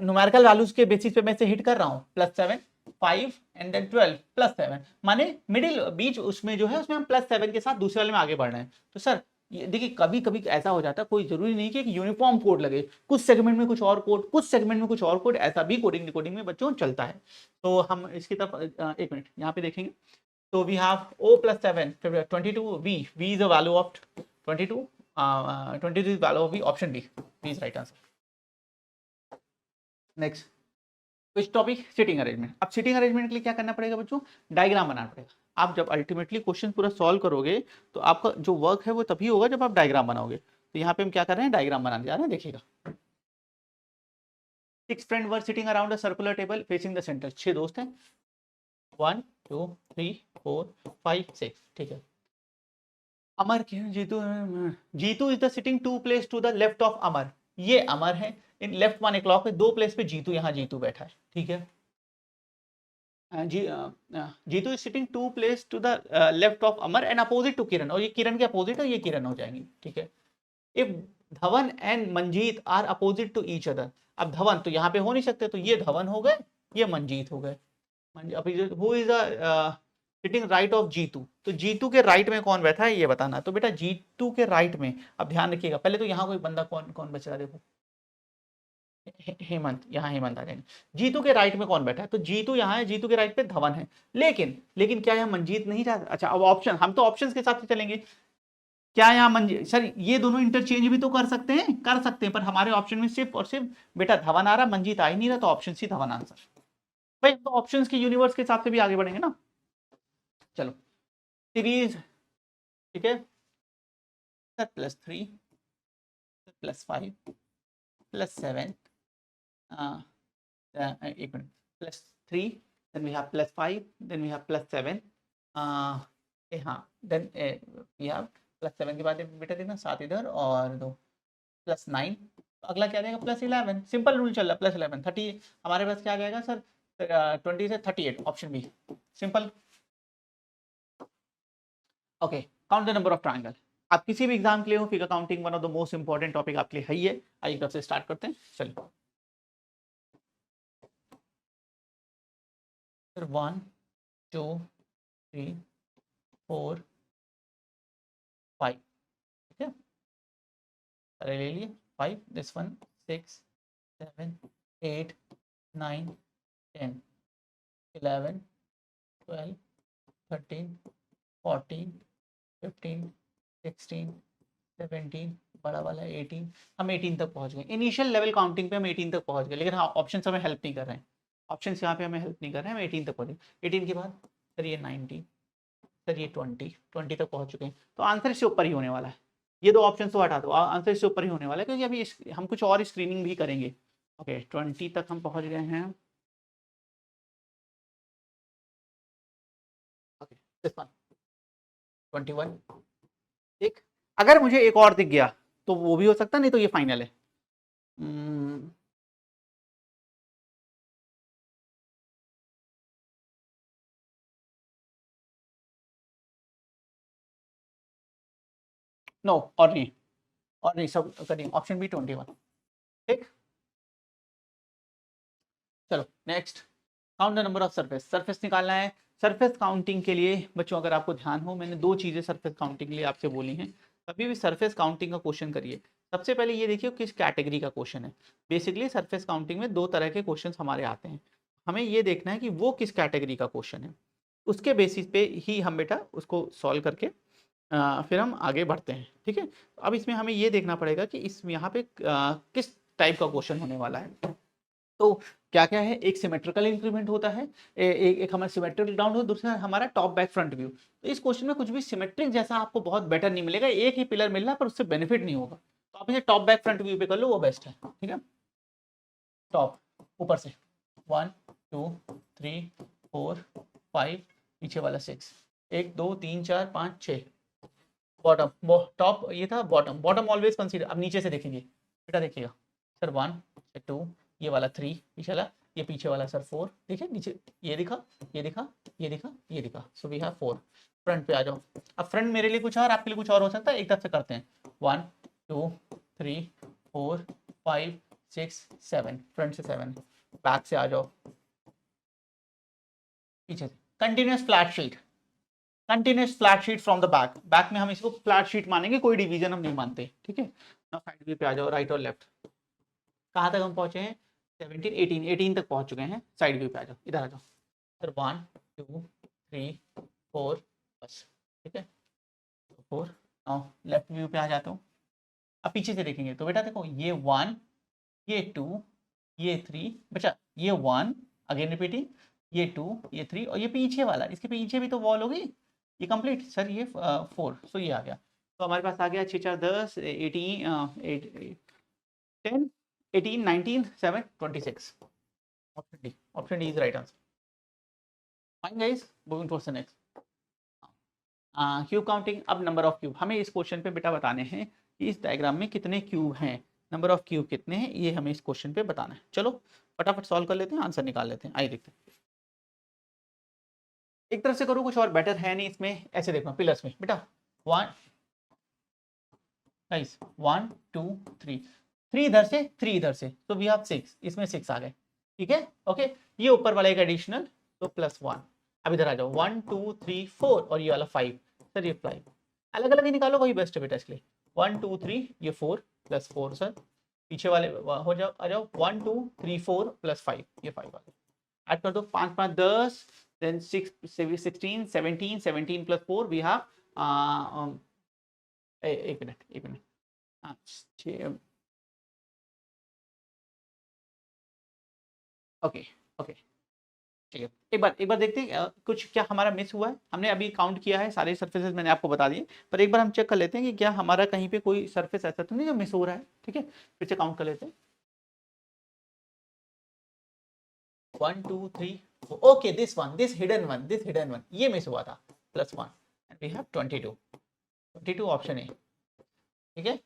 numerical values के बेसिस पे मैं से हिट कर रहा हूँ, +7 5 एंड देन 12 +7, माने मिडिल बीच उसमें जो है उसमें हम +7 के साथ दूसरे वाले में आगे बढ़ रहे हैं। तो सर ये देखिए कभी कभी ऐसा हो जाता है, कोई जरूरी नहीं कि एक यूनिफॉर्म कोड लगे, कुछ सेगमेंट में कुछ और कोड, कुछ सेगमेंट में कुछ और कोड, ऐसा भी कोडिंग डिकोडिंग में बच्चों चलता है। तो हम इसकी तरफ एक मिनट यहाँ पे देखेंगे, तो we have O +7 22 V is the value of 22 22 is value of V, option B is right answer. Next which topic, sitting arrangement. अब सिटिंग अरेंजमेंट के लिए क्या करना पड़ेगा बच्चों, डायग्राम बनाना पड़ेगा। आप जब अल्टीमेटली क्वेश्चन पूरा सॉल्व करोगे तो आपका जो वर्क है वो तभी होगा जब आप डायग्राम बनाओगे। तो यहाँ पे हम क्या कर रहे हैं, डायग्राम बनाने जा रहे हैं, देखिएगा। 6 friend were sitting around a circular table facing the centre, 6 दोस्त हैं, 1 2 3 4 5 6, ठीक है। Amar Jeetu is the sitting 2 place to the left of Amar, ये अमर है, इन लेफ्ट 1 o'clock पे 2 प्लेस पे जीतू, यहाँ जीतू बैठा है, ठीक है। Jeetu is sitting 2 place to the left of Amar and opposite to Kiran, और ये किरण के अपोजिट है, ये किरण हो जाएंगी, ठीक है। If Dhawan and Manjeet are opposite to each other, अब धवन तो यहाँ पे हो नहीं सकते, तो ये धवन हो गए, ये मंजीत हो गए। Who is sitting right of Jeetu, तो जीतू के राइट में कौन बैठा है ये बताना। तो बेटा जीतू के राइट में, अब ध्यान रखिएगा, पहले तो यहाँ कोई बंदा कौन कौन बच रहा है, देखो हेमंत, यहाँ हेमंत आ जाएंगे। जीतू के राइट में कौन बैठा है, तो जीतू यहाँ है, जीतू के राइट पे धवन है, लेकिन क्या है मंजीत नहीं रहा। अच्छा अब ऑप्शन, हम तो ऑप्शंस के साथ चलेंगे, क्या यहाँ मंजी सर ये दोनों इंटरचेंज भी तो कर सकते हैं पर हमारे ऑप्शन में सिर्फ और सिर्फ बेटा धवन आ रहा, मंजीत आ ही नहीं रहा, तो ऑप्शन सी धवन आंसर। भाई तो ऑप्शन के यूनिवर्स के हिसाब से भी आगे बढ़ेंगे ना। चलो सीरीज ठीक है सर +3 +5 +7 एक minute +3 then we have +5 then we have +7 हाँ then we have +7 के बाद बेटा देखना 7 इधर और 2 +9 अगला क्या जाएगा +11 सिंपल रूल चल रहा है +11 30 हमारे पास क्या आ जाएगा सर 20 से 38 option B simple. Okay count the number of triangle. आप किसी भी एग्जाम के लिए हो figure counting one of the most important topic आपके लिए है ही है। आइए कब से स्टार्ट करते हैं चलिए सर 1 2 3 4 5 ठीक है अरे ले लिए 5 दिस वन 6 7 8 9 10 11 12 13 14 15 16 17 बड़ा वाला 18 हम 18 तक पहुंच गए। इनिशियल लेवल काउंटिंग पे हम 18 तक पहुंच गए, लेकिन हाँ ऑप्शन हमें हेल्प नहीं कर रहे हैं, ऑप्शन यहाँ पे हमें हेल्प नहीं कर रहे हैं, हम 18 तक पहुंचे। 18 के बाद सर ये 19 सर ये 20 तक पहुंच चुके हैं, तो आंसर इससे ऊपर ही होने वाला है। ये दो ऑप्शन तो हटा दो, आंसर इससे ऊपर ही होने वाला है क्योंकि अभी हम कुछ और स्क्रीनिंग भी करेंगे। ओके 20 तक हम पहुंच गए हैं। ओके दिस वन 21 ठीक, अगर मुझे एक और दिख गया तो वो भी हो सकता, नहीं तो ये फाइनल है। नो और नहीं सब करिए ऑप्शन बी 21 ठीक। चलो next count the number of surface. Surface निकालना है। सरफेस काउंटिंग के लिए बच्चों अगर आपको ध्यान हो मैंने दो चीज़ें सरफेस काउंटिंग के लिए आपसे बोली हैं। कभी भी सरफेस काउंटिंग का क्वेश्चन करिए सबसे पहले ये देखिए किस कैटेगरी का क्वेश्चन है। बेसिकली सरफेस काउंटिंग में दो तरह के क्वेश्चन हमारे आते हैं, हमें ये देखना है कि वो किस कैटेगरी का क्वेश्चन है, उसके बेसिस पे ही हम बेटा उसको सॉल्व करके फिर हम आगे बढ़ते हैं ठीक है। अब इसमें हमें ये देखना पड़ेगा कि इस यहाँ पे किस टाइप का क्वेश्चन होने वाला है। तो क्या क्या है, एक सिमेट्रिकल इंक्रीमेंट होता है, एक हमारा सिमेट्रिकल डाउन हो, दूसरा हमारा टॉप बैक फ्रंट व्यू। तो इस क्वेश्चन में कुछ भी सिमेट्रिक जैसा आपको बहुत बेटर नहीं मिलेगा, एक ही पिलर मिल रहा है पर उससे बेनिफिट नहीं होगा, तो आप इसे टॉप बैक फ्रंट व्यू पे कर लो, वो बेस्ट है ठीक है। टॉप ऊपर से 1 2 3 4 5 पीछे वाला 6 1 2 3 4 5 6 बॉटम टॉप ये था बॉटम, बॉटम ऑलवेज कंसीडर। अब नीचे से देखेंगे बेटा देखिएगा सर 1 2 ये वाला 3 पीछे वाला, ये पीछे वाला सर 4 देखिए नीचे ये दिखा ये दिखा ये दिखा ये दिखा, सो वी हैव 4। फ्रंट पे आ जाओ। अब फ्रंट मेरे लिए कुछ और आपके लिए कुछ और हो सकता है, एक तरफ से करते हैं 1 2 3 4 5 6 7 फ्रंट से 7, बैक से आ जाओ पीछे से continuous flat sheet, continuous flat sheet from the back. Back में हम इसको फ्लैट शीट मानेंगे, कोई डिवीजन हम नहीं मानते ठीक है। नाउ साइड व्यू पे आ जाओ, राइट और लेफ्ट। कहाँ तक हम पहुंचे हैं 17 18 तक पहुंच चुके हैं। साइड व्यू पे आ जाओ, इधर आ जाओ सर 1 2 3 4 बस ठीक है 4। नाउ लेफ्ट व्यू पे आ जाता हूँ। अब पीछे से देखेंगे तो बेटा देखो ये 1 ये 2 ये 3 बच्चा ये 1 अगेन रिपीटिंग ये 2 ये 3 और ये पीछे वाला, इसके पीछे भी तो वॉल होगी, ये कंप्लीट सर ये 4, सो ये आ गया। तो हमारे पास आ गया 6 4 10 18 10 18 19 7 26। Option D is right answer. Fine guys, moving towards the next cube counting. अब नंबर ऑफ क्यूब हमें इस क्वेश्चन पे बेटा बताने हैं कि इस डायग्राम में कितने क्यूब हैं, नंबर ऑफ क्यूब कितने हैं, ये हमें इस क्वेश्चन पे बताना है। चलो फटाफट सॉल्व कर लेते हैं, आंसर निकाल लेते हैं। आइए देखते हैं। एक तरफ से करूँ कुछ और बेटर है नहीं इसमें, ऐसे देखो पिलर्स में बेटा 1 गाइस 1 2 3 3 इधर से 3 इधर से, तो वी हैव 6, इसमें 6 आ गए ठीक है। ओके ये ऊपर वाला एक एडिशनल तो +1। अब इधर आ जाओ 1 2 3 4 और ये वाला 5 सर ये 5 अलग अलग ही निकालो, वही बेस्ट है बेटा इसके लिए। 1 2 3 ये 4 +4 सर पीछे वाले हो जाओ आ जाओ 1 2 3 4 +5 ये 5 वाले ऐड कर दो 5 5 10 then 6 16 17 17 +4 we have एक मिनट हाँ ओके ओके ठीक है, एक बार देखते हैं कुछ क्या हमारा मिस हुआ है। हमने अभी काउंट किया है, सारे सरफेसेस मैंने आपको बता दिए, पर एक बार हम चेक कर लेते हैं कि क्या हमारा कहीं पे कोई सरफेस ऐसा तो नहीं जो मिस हो रहा है। ठीक है, फिर से काउंट कर लेते हैं। 1 2 3 ओके, दिस हिडन वन ये मिस हुआ था, +1 एंड वी हैव 22 ऑप्शन है। ठीक है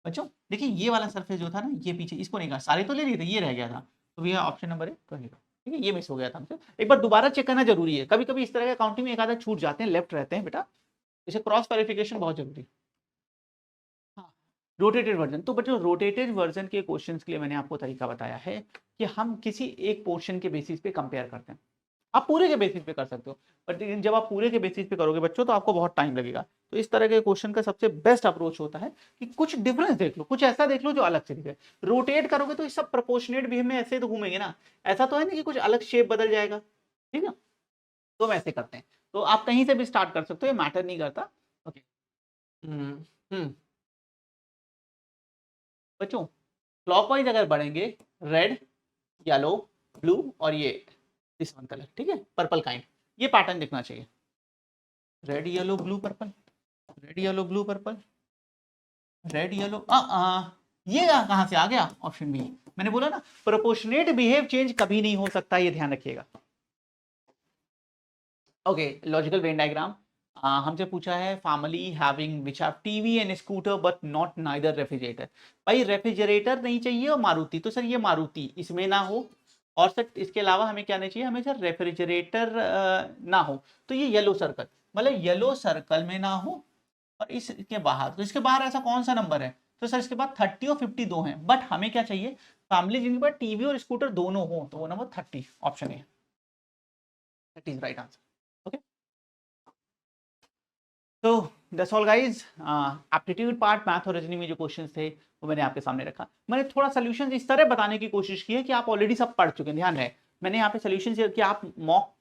बच्चों, देखिए ये वाला सरफेस जो था ना, ये पीछे इसको नहीं कहा, सारे तो ले लिए थे, ये रह गया था, तो ये ऑप्शन नंबर है 22। ठीक है, ये मिस हो गया था हमसे, एक बार दोबारा चेक करना जरूरी है। कभी कभी इस तरह के काउंटिंग में एक आधा छूट जाते हैं, लेफ्ट रहते हैं बेटा, इसे क्रॉस वेरिफिकेशन बहुत जरूरी है। हाँ, रोटेटेड वर्जन, तो बच्चों रोटेटेड वर्जन के क्वेश्चंस के लिए मैंने आपको तरीका बताया है कि हम किसी एक पोर्शन के बेसिस पे कंपेयर करते हैं। आप पूरे के बेसिस पे कर सकते हो, बट जब आप पूरे के बेसिस पे करोगे बच्चों तो आपको बहुत टाइम लगेगा। तो इस तरह के क्वेश्चन का सबसे बेस्ट अप्रोच होता है कि कुछ डिफरेंस देख लो, कुछ ऐसा देख लो जो अलग से दिखे। रोटेट करोगे तो ये सब प्रोपोर्शनेट भी में ऐसे तो घूमेंगे ना, ऐसा तो है नहीं कि कुछ अलग शेप बदल जाएगा। ठीक है, तो हम ऐसे करते हैं, तो आप कहीं से भी स्टार्ट कर सकते हो, ये मैटर नहीं करता। ओके बच्चों, क्लॉकवाइज अगर बढ़ेंगे, रेड येलो ब्लू और ये दिस वन कलर, ठीक है, पर्पल काइंड, ये पैटर्न दिखना चाहिए। Red yellow blue purple, red yellow blue purple, red yellow ये कहां से आ गया? Option B. मैंने बोला ना, प्रोपोर्शनेट बिहेव चेंज कभी नहीं हो सकता, ये ध्यान रखिएगा। ओके, लॉजिकल वेन डायग्राम हमसे पूछा है, family having which have TV and scooter but not neither refrigerator. भाई रेफ्रिजरेटर नहीं चाहिए और मारुति, तो सर ये मारुति इसमें ना हो, और सर इसके अलावा हमें क्या नहीं चाहिए, हमें सर रेफ्रिजरेटर ना हो, तो ये येलो सर्कल, मतलब येलो सर्कल में ना हो, और इसके बाहर, तो इसके बाहर ऐसा कौन सा नंबर है? तो सर इसके बाद 30 और 52 हैं, बट हमें क्या चाहिए, फैमिली जिनके पास टीवी और स्कूटर दोनों हो, तो वो नंबर 30 ऑप्शन है, that is right answer. Okay, तो that's all guys. Aptitude part, math और रीजनिंग में जो क्वेश्चंस थे वो मैंने आपके सामने रखा। मैंने थोड़ा सोल्यूशन इस तरह बताने की कोशिश की है कि आप ऑलरेडी सब पढ़ चुके हैं, ध्यान रहे मैंने यहाँ पे सोल्यूशन कि आप मॉक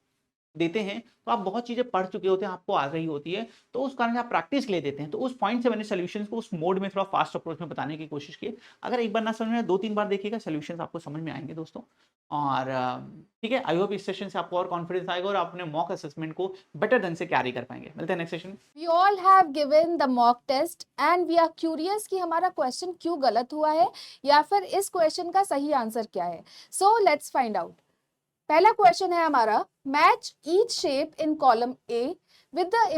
देते हैं तो आप बहुत चीजें पढ़ चुके होते हैं, आपको आ रही होती है, तो उस कारण से आप प्रैक्टिस ले देते हैं। तो उस पॉइंट से मैंने सॉल्यूशंस को उस मोड में थोड़ा फास्ट अप्रोच में बताने की कोशिश की। अगर एक बार ना समझ में, 2-3 बार देखिएगा, सॉल्यूशंस आपको समझ में आएंगे दोस्तों। और ठीक है, आई होप इस सेशन से आपको और कॉन्फिडेंस आएगा और आप अपने मॉक असेसमेंट को बेटर ढंग से कैरी कर पाएंगे। मिलते हैं next session. We all have given the mock test and we are curious कि हमारा क्वेश्चन क्यों गलत हुआ है या फिर इस क्वेश्चन का सही आंसर क्या है। So let's find out. पहला क्वेश्चन है हमारा, match each shape in column A with the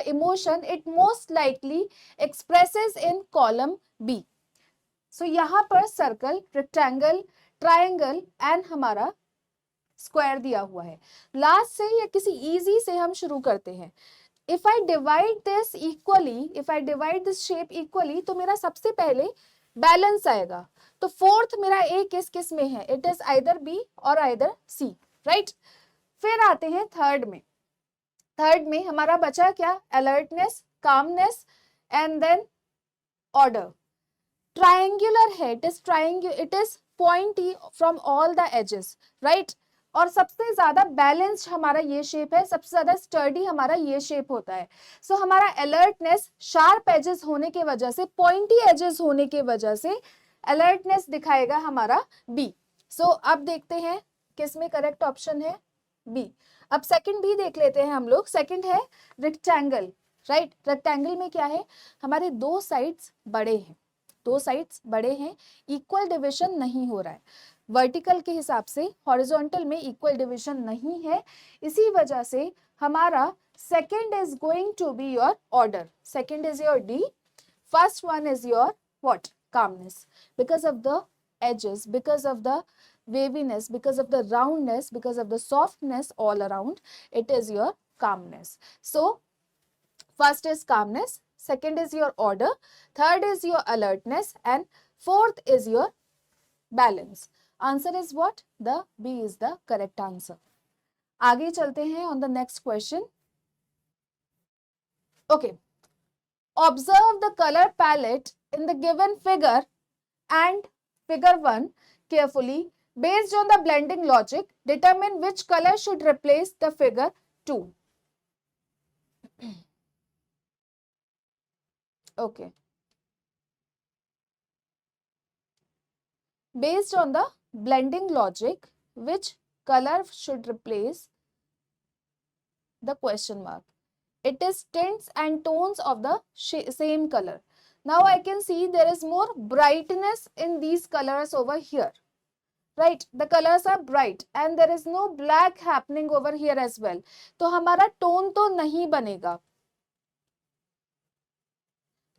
emotion it most likely expresses in column B. So यहाँ पर सर्कल, रेक्टेंगल, ट्रायंगल एंड हमारा स्क्वायर दिया हुआ है। लास्ट से या किसी इजी से हम शुरू करते हैं। If I divide this equally, if I divide this shape equally, तो मेरा सबसे पहले बैलेंस आएगा। तो फोर्थ मेरा ए किस में है, इट इज आइदर बी और आइदर सी, राइट। फिर आते हैं थर्ड में। थर्ड में हमारा बचा क्या, alertness, calmness and then order. Triangular है, it is pointy from all the edges, right. और सबसे ज्यादा बैलेंस्ड हमारा ये शेप है, सबसे ज्यादा स्टर्डी हमारा ये शेप होता है। सो हमारा अलर्टनेस शार्प एजेस होने के वजह से, पॉइंटी एजेस होने के वजह से अलर्टनेस दिखाएगा हमारा बी। सो अब देखते हैं किस में करेक्ट ऑप्शन है, बी। अब सेकंड भी देख लेते हैं हम लोग। सेकंड है रेक्टेंगल, राइट। रेक्टेंगल में क्या है, हमारे दो साइड्स बड़े हैं, दो साइड्स बड़े हैं, इक्वल डिविजन नहीं हो रहा है। वर्टिकल के हिसाब से हॉरिजॉन्टल में इक्वल डिविजन नहीं है, इसी वजह से हमारा second is going to be your order. Second is your D, first one is your what, calmness, because of the edges, because of the waviness, because of the roundness, because of the softness all around, it is your calmness. So first is calmness, second is your order, third is your alertness and fourth is your balance. Answer is what? The B is the correct answer. आगे चलते हैं on the next question. Okay. Observe the color palette in the given figure and figure 1 carefully. Based on the blending logic, determine which color should replace the figure 2. Okay. Based on the blending logic, which color should replace the question mark? It is tints and tones of the same color. Now I can see there is more brightness in these colors over here. Right, the colors are bright and there is no black happening over here as well. तो हमारा tone तो नहीं बनेगा,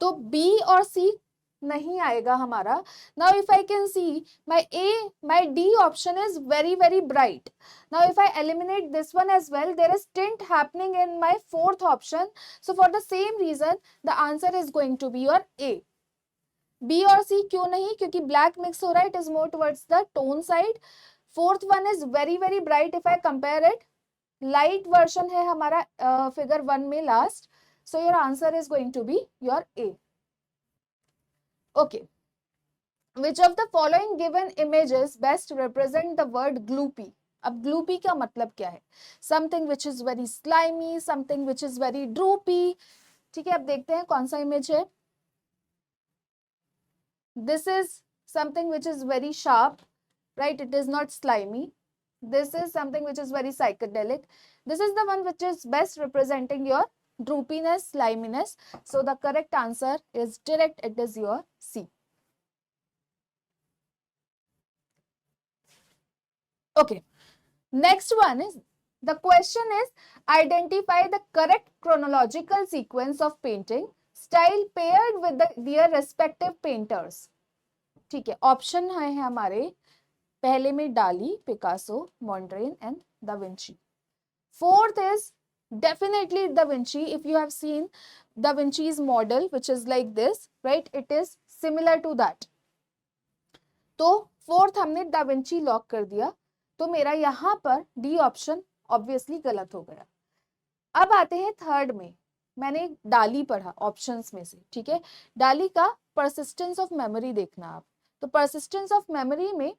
तो B और C नहीं आएगा हमारा. Now if I can see my D option is very bright. Now if I eliminate this one as well, there is tint happening in my fourth option. So for the same reason, the answer is going to be your A. B और C क्यों नहीं? क्योंकि black mix हो रहा है, it is more towards the tone side. Fourth one is very bright. If I compare it, light version है हमारा figure 1 में last. So your answer is going to be your A. Okay. Which of the following given images best represent the word gloopy? अब gloopy का मतलब क्या है? Something which is very slimy, something which is very droopy. ठीक है, अब देखते हैं कौन सा इमेज है. This is something which is very sharp, right? It is not slimy. This is something which is very psychedelic. This is the one which is best representing your droopiness, sliminess. So the correct answer is direct. It is your C. Okay. Next one is, the question is, identify the correct chronological sequence of painting style paired with their respective painters. ठीक है, option है हमारे पहले में Dali, Picasso, Mondrian and da Vinci. Fourth is definitely Da Vinci. If you have seen Da Vinci's model, which is like this, right? It is similar to that. तो fourth हमने Da Vinci lock कर दिया, तो मेरा यहाँ पर D option obviously गलत हो गया. अब आते हैं थर्ड में. मैंने डाली पढ़ा ऑप्शंस में से, ठीक है. डाली का परसिस्टेंस ऑफ मेमोरी देखना आप. तो परसिस्टेंस ऑफ मेमोरी में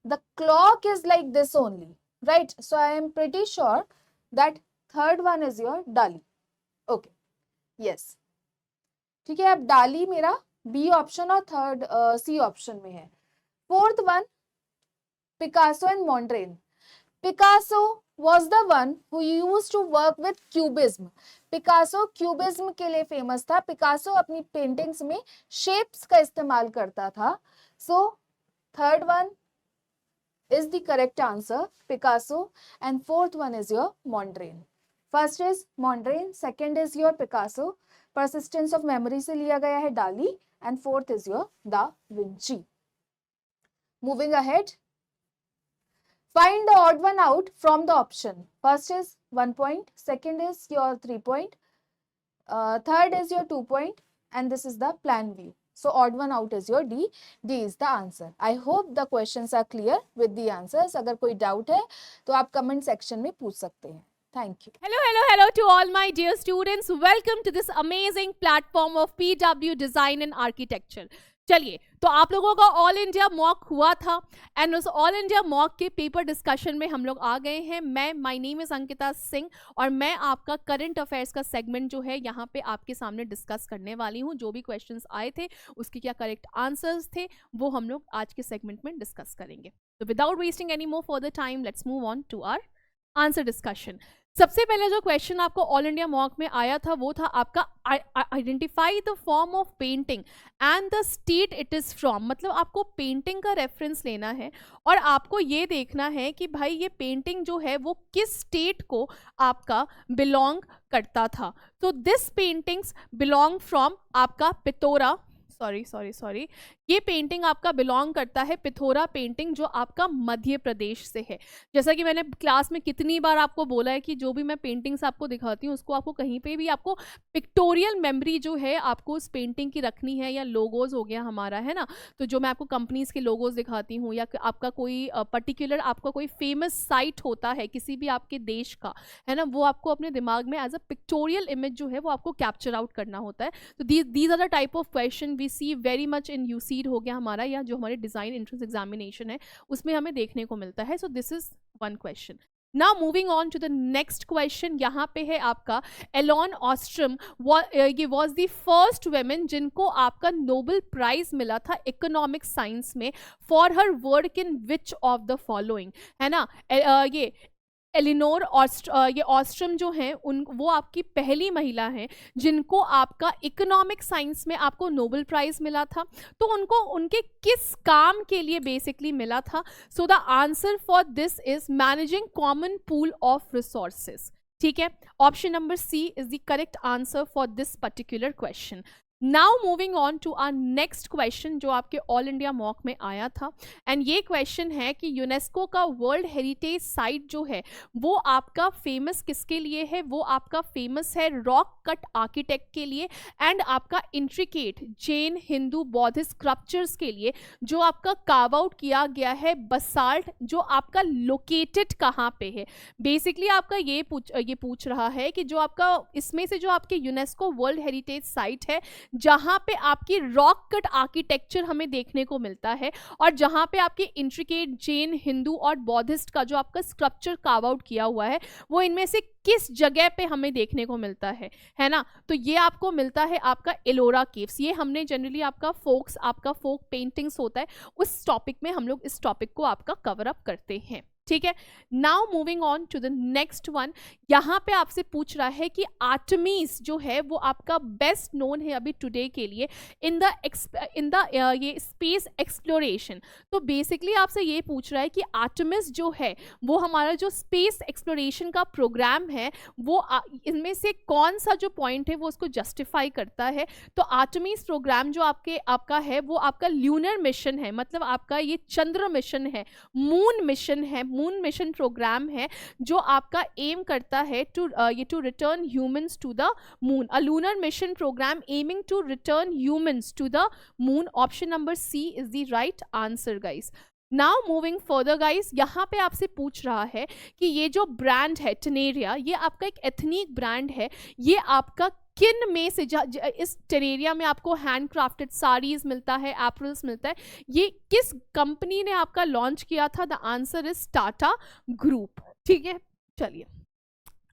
the clock is like this only, right? So I am pretty sure that third one is your Dali. Okay, yes. ठीक है, अब डाली मेरा B ऑप्शन और थर्ड C ऑप्शन में है. Fourth one Picasso and Mondrian. Picasso was the one who used to work with cubism. पिकासो cubism के लिए फेमस था. पिकासो अपनी पेंटिंग्स में शेप्स का इस्तेमाल करता था. So third one is the correct answer, Picasso, and fourth one is your Mondrian. First is Mondrian, second is your Picasso, persistence of memory से लिया गया है Dali, and fourth is your Da Vinci. Moving ahead, find the odd one out from the option. First is 1 point, second is your 3 point, third is your 2 point, and this is the plan view. So odd one out is your D. D is the answer. I hope the questions are clear with the answers. अगर कोई doubt है तो आप comment section में पूछ सकते हैं. Thank you. Hello to all my dear students. Welcome to this amazing platform of PW Design and Architecture. चलिए, तो आप लोगों का ऑल इंडिया मॉक हुआ था एंड उस ऑल इंडिया मॉक के पेपर डिस्कशन में हम लोग आ गए हैं. My name is Ankita Singh और मैं आपका करंट अफेयर्स का सेगमेंट जो है यहाँ पे आपके सामने डिस्कस करने वाली हूँ. जो भी क्वेश्चंस आए थे उसके क्या करेक्ट आंसर्स थे वो हम लोग आज के सेगमेंट में डिस्कस करेंगे. तो without wasting any more for the time, let's move on to our answer discussion. सबसे पहले जो क्वेश्चन आपको ऑल इंडिया मॉक में आया था वो था आपका identify the form of painting and the state it is from. मतलब आपको पेंटिंग का रेफरेंस लेना है और आपको ये देखना है कि भाई ये पेंटिंग जो है वो किस स्टेट को आपका बिलोंग करता था. तो दिस पेंटिंग्स बिलोंग फ्रॉम आपका पिथौरा, सॉरी ये पेंटिंग आपका बिलोंग करता है पिथौरा पेंटिंग जो आपका मध्य प्रदेश से है. जैसा कि मैंने क्लास में कितनी बार आपको बोला है कि जो भी मैं पेंटिंग्स आपको दिखाती हूँ उसको आपको कहीं पे भी आपको पिक्टोरियल मेमोरी जो है आपको उस पेंटिंग की रखनी है. या लोगोज हो गया हमारा, है ना. तो जो मैं आपको कंपनीज के लोगोज दिखाती हूँ या आपका कोई पर्टिकुलर आपका कोई फेमस साइट होता है किसी भी आपके देश का, है ना, वो आपको अपने दिमाग में एज अ पिक्टोरियल इमेज जो है वो आपको कैप्चर आउट करना होता है. तो these are the type of question we see very much in UCEED हो गया हमारा, या जो हमारे डिजाइन एंट्रेंस एग्जामिनेशन है उसमें हमें देखने को मिलता है. So this is one question. Now moving on to the next question, यहाँ पे है आपका एलोन ऑस्ट्रम, ये वॉज द फर्स्ट वेमेन जिनको आपका नोबेल प्राइज मिला था इकोनॉमिक साइंस में for her work in which of the following, है ना। ये एलिनोर ये ऑस्ट्रम जो हैं वो आपकी पहली महिला हैं जिनको आपका इकोनॉमिक साइंस में आपको नोबेल प्राइज़ मिला था। तो उनको उनके किस काम के लिए बेसिकली मिला था? So the answer for this is managing common pool of resources. ठीक है, option number C is the correct answer for this particular question. Now moving on to our next question जो आपके ऑल इंडिया मॉक में आया था, and ये question है कि यूनेस्को का वर्ल्ड हेरिटेज साइट जो है वो आपका फेमस किसके लिए है? वो आपका फेमस है रॉक कट आर्किटेक्ट के लिए एंड आपका intricate Jain Hindu Buddhist sculptures के लिए, जो आपका कार्व आउट किया गया है बसाल्ट, जो आपका लोकेटेड कहाँ पे है। बेसिकली आपका ये पूछ रहा है कि जो आपका इसमें से जो आपके यूनेस्को वर्ल्ड हेरिटेज साइट है जहां पे आपकी रॉक कट आर्किटेक्चर हमें देखने को मिलता है और जहां पे आपके इंट्रिकेट जैन हिंदू और बौद्धिस्ट का जो आपका स्ट्रक्चर कार्व आउट किया हुआ है वो इनमें से किस जगह पे हमें देखने को मिलता है ना। तो ये आपको मिलता है आपका एलोरा केव्स। ये हमने जनरली आपका फोक पेंटिंग्स होता है उस टॉपिक में हम लोग इस टॉपिक को आपका कवर अप करते हैं। ठीक है, now moving on to the next one, यहाँ पे आपसे पूछ रहा है कि आर्टेमिस जो है वो आपका बेस्ट नोन है अभी टुडे के लिए इन द ये स्पेस एक्सप्लोरेशन। तो बेसिकली आपसे ये पूछ रहा है कि आर्टेमिस जो है वो हमारा जो स्पेस एक्सप्लोरेशन का प्रोग्राम है वो इनमें से कौन सा जो पॉइंट है वो उसको जस्टिफाई करता है। तो आर्टेमिस प्रोग्राम जो आपका है वो आपका ल्यूनर मिशन है, मतलब आपका ये चंद्र मिशन है, मून मिशन है, मून मिशन प्रोग्राम है जो आपका एम करता है to return humans to the moon. A lunar mission programme aiming to return humans to the moon. Option number C is the right answer guys. Now moving further guys, यहाँ पे आपसे पूछ रहा है कि ये जो ब्रांड है टेनेरिया, ये आपका एक एथनिक ब्रांड है, ये आपका किन में से इस टेनेरिया में आपको हैंड क्राफ्टेड साड़ीज मिलता है, एप्रल्स मिलता है, ये किस कंपनी ने आपका लॉन्च किया था? The answer is Tata group. ठीक है, चलिए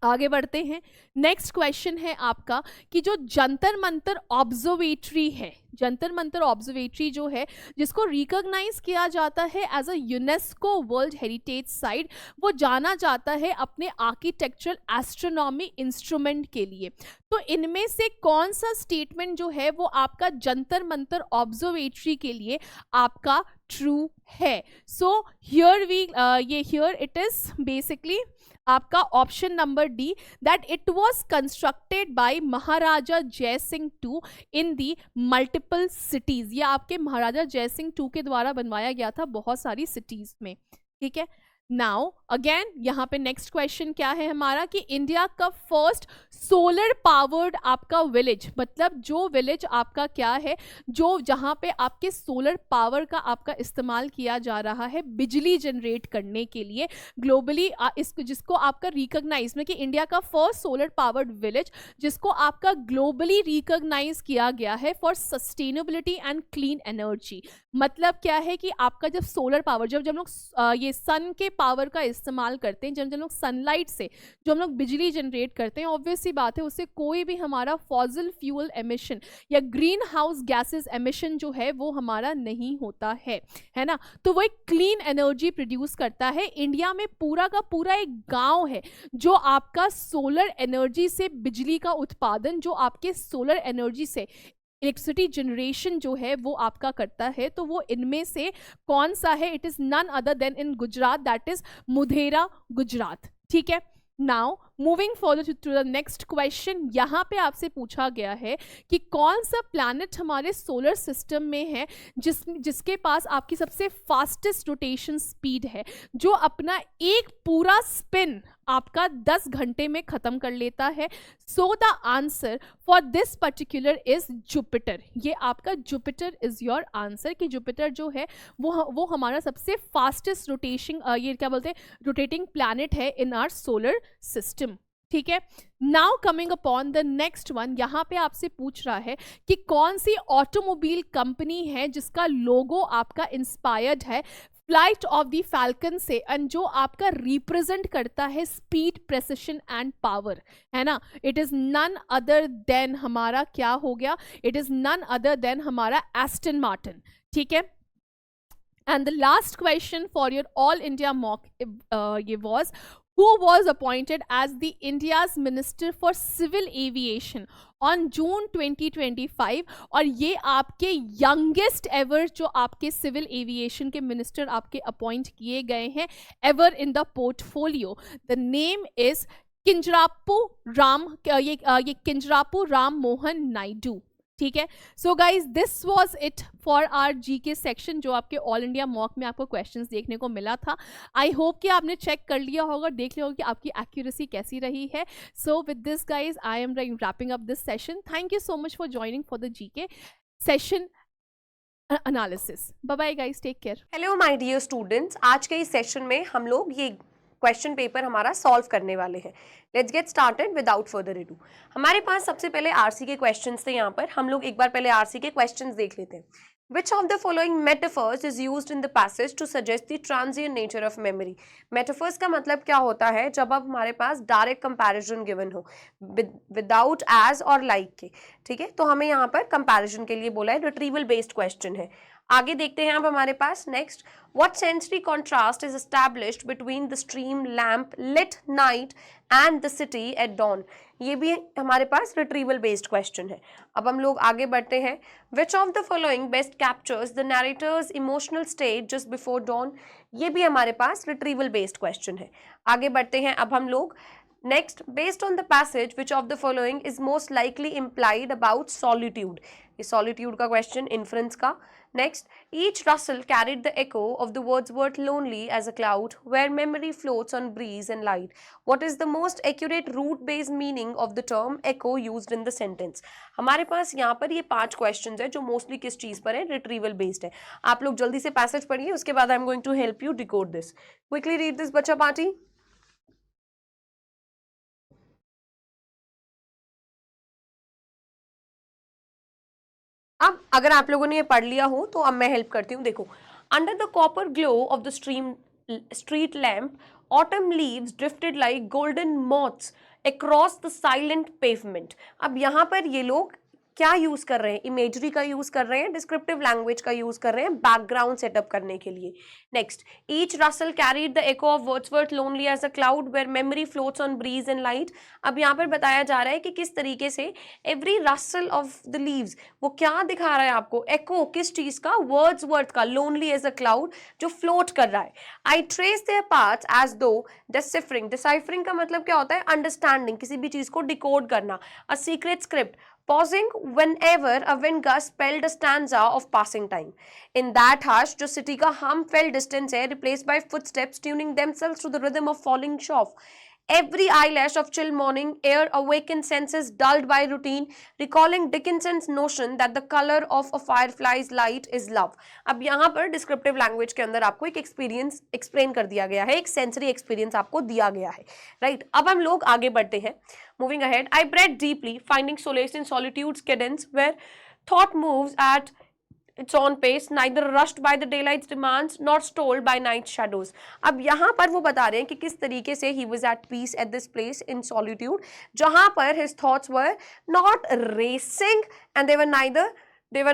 आगे बढ़ते हैं। नेक्स्ट क्वेश्चन है आपका कि जो जंतर मंतर ऑब्जर्वेटरी है, जंतर मंतर ऑब्जर्वेटरी जो है जिसको रिकॉग्नाइज किया जाता है as a UNESCO world heritage site, वो जाना जाता है अपने आर्किटेक्चरल एस्ट्रोनॉमी इंस्ट्रूमेंट के लिए। तो इनमें से कौन सा स्टेटमेंट जो है वो आपका जंतर मंतर ऑब्जर्वेटरी के लिए आपका ट्रू है? So here it is basically आपका option number D, that it was constructed by Maharaja Jai Singh two in the multiple cities. ये आपके महाराजा जय सिंह टू के द्वारा बनवाया गया था बहुत सारी सिटीज में। ठीक है, नाउ अगेन यहाँ पे नेक्स्ट क्वेश्चन क्या है हमारा कि इंडिया का फर्स्ट सोलर पावर्ड आपका विलेज, मतलब जो विलेज आपका क्या है जो जहाँ पे आपके सोलर पावर का आपका इस्तेमाल किया जा रहा है बिजली जनरेट करने के लिए ग्लोबली, जिसको आपका रिकॉग्नाइज में कि इंडिया का फर्स्ट सोलर पावर्ड विलेज जिसको आपका ग्लोबली रिकॉग्नाइज किया गया है for sustainability and clean energy. मतलब क्या है कि आपका जब सोलर पावर, जब हम लोग ये सन के पावर का इस्तेमाल करते हैं, जब हम लोग सनलाइट से जो हम लोग बिजली जनरेट करते हैं, ऑब्वियस सी बात है उससे कोई भी हमारा फॉसिल फ्यूल एमिशन या ग्रीन हाउस गैसेस एमिशन जो है वो हमारा नहीं होता है ना। तो वो एक क्लीन एनर्जी प्रोड्यूस करता है। इंडिया में पूरा का पूरा एक गांव है जो आपका सोलर एनर्जी से बिजली का उत्पादन, जो आपके सोलर एनर्जी से इलेक्ट्रिसिटी जनरेशन जो है वो आपका करता है। तो वो इनमें से कौन सा है? It is none other than in Gujarat, that is Modhera Gujarat. ठीक है, now moving forward to the next question, यहाँ पे आपसे पूछा गया है कि कौन सा प्लैनेट हमारे सोलर सिस्टम में है जिसके पास आपकी सबसे फास्टेस्ट रोटेशन स्पीड है, जो अपना एक पूरा स्पिन आपका 10 घंटे में खत्म कर लेता है। सो the answer for this particular is Jupiter. ये आपका जुपिटर इज योर आंसर कि जुपिटर जो है वो हमारा सबसे फास्टेस्ट ये क्या बोलते हैं रोटेटिंग प्लैनेट है इन आवर सोलर सिस्टम। ठीक है, now coming upon the next one, यहाँ पे आपसे पूछ रहा है कि कौन सी ऑटोमोबाइल कंपनी है जिसका लोगो आपका इंस्पायर्ड है फ्लाइट ऑफ द फैल्कन से, एंड जो आपका रिप्रेजेंट करता है स्पीड, प्रेसिशन एंड पावर, है ना, it is none other than हमारा क्या हो गया, it is none other than हमारा एस्टन मार्टिन, ठीक है। And the last question for your all India mock was, who was appointed as the India's Minister for Civil Aviation on June 2025? और ये आपके youngest ever जो आपके civil aviation के minister आपके appoint किए गए हैं ever in the portfolio. The name is Kinjarapu Ram, ये किंजरापू राम मोहन नायडू, ठीक है। So guys this was it for our GK section, जो आपके ऑल इंडिया मॉक में आपको क्वेश्चंस देखने को मिला था। आई होप कि आपने चेक कर लिया होगा, देख लिया होगा कि आपकी एक्यूरेसी कैसी रही है। So with this guys I am wrapping up this session. Thank you so much for joining for the GK session analysis. Bye bye guys, take care. Hello my dear students, आज के इस session में हम लोग ये question paper हमारा solve करने वाले हैं। Let's get started without further ado. हमारे पास सबसे पहले आरसी के क्वेश्चंस थे। यहाँ पर हम लोग एक बार पहले आरसी के क्वेश्चंस देख लेते हैं। Which of the following metaphors is used in the passage to suggest the transient nature of memory? Metaphors का मतलब क्या होता है? जब अब हमारे पास डायरेक्ट कंपैरिजन गिवन हो विदाउट एज और लाइक के, ठीक है, तो हमें यहाँ पर कंपैरिजन के लिए बोला है, रिट्रीवल बेस्ड क्वेश्चन है। आगे देखते हैं अब हमारे पास next, what sensory contrast is established between the stream lamp lit night and the city at dawn? ये भी हमारे पास रिट्रीवल बेस्ड क्वेश्चन है। अब हम लोग आगे बढ़ते हैं, which of the following best captures the narrator's emotional state just before dawn? ये भी हमारे पास रिट्रीवल बेस्ड क्वेश्चन है। आगे बढ़ते हैं अब हम लोग next, based on the passage which of the following is most likely implied about solitude? ये solitude का क्वेश्चन, इन्फ्रेंस का। Next, each Russell carried the echo of the Wordsworth lonely as a cloud, where memory floats on breeze and light. What is the most accurate root-based meaning of the term echo used in the sentence? हमारे पास यहाँ पर ये 5 questions है जो mostly किस चीज पर है, रिट्रीवल बेस्ड है। आप लोग जल्दी से पैसेज पढ़िए, उसके बाद I am going to help you decode this. Quickly read this बच्चा पार्टी। अब अगर आप लोगों ने ये पढ़ लिया हो तो अब मैं हेल्प करती हूँ। देखो, under the copper glow of the street lamp autumn leaves drifted like golden moths across the silent pavement. अब यहाँ पर ये लोग क्या यूज कर रहे हैं, इमेजरी का यूज कर रहे हैं, डिस्क्रिप्टिव लैंग्वेज का यूज कर रहे हैं बैकग्राउंड सेटअप करने के लिए। Next, each rustle carried the echo of Wordsworth lonely as a cloud where memory floats on breeze and light. अब यहाँ पर बताया जा रहा है कि किस तरीके से every Russell of the leaves, वो क्या दिखा रहा है आपको, एको किस चीज का, वर्ड्सवर्थ का, लोनली एज अ क्लाउड जो फ्लोट कर रहा है। आई ट्रेस देयर पार्ट्स एज दो डिसिफरिंग। डिसाइफरिंग का मतलब क्या होता है, अंडरस्टैंडिंग, किसी भी चीज को डिकोड करना। A secret script, pausing whenever a wind gust spelled a stanza of passing time. In that hush, जो city का hum felt distance है, replaced by footsteps tuning themselves to the rhythm of falling chaff. Every eyelash of chill morning air awakened senses dulled by routine, recalling Dickinson's notion that the color of a firefly's light is love. अब यहाँ पर descriptive language के अंदर आपको एक experience explain कर दिया गया है, एक सेंसरी एक्सपीरियंस आपको दिया गया है, राइट। अब हम लोग आगे बढ़ते हैं। Moving ahead, I breathed deeply, finding solace in solitude's cadence, where thought moves at its own pace, neither rushed by the daylight's demands nor stole by night's shadows. अब यहाँ पर वो बता रहे हैं कि किस तरीके से he was at peace at this place in solitude, जहाँ पर his thoughts were not racing and they were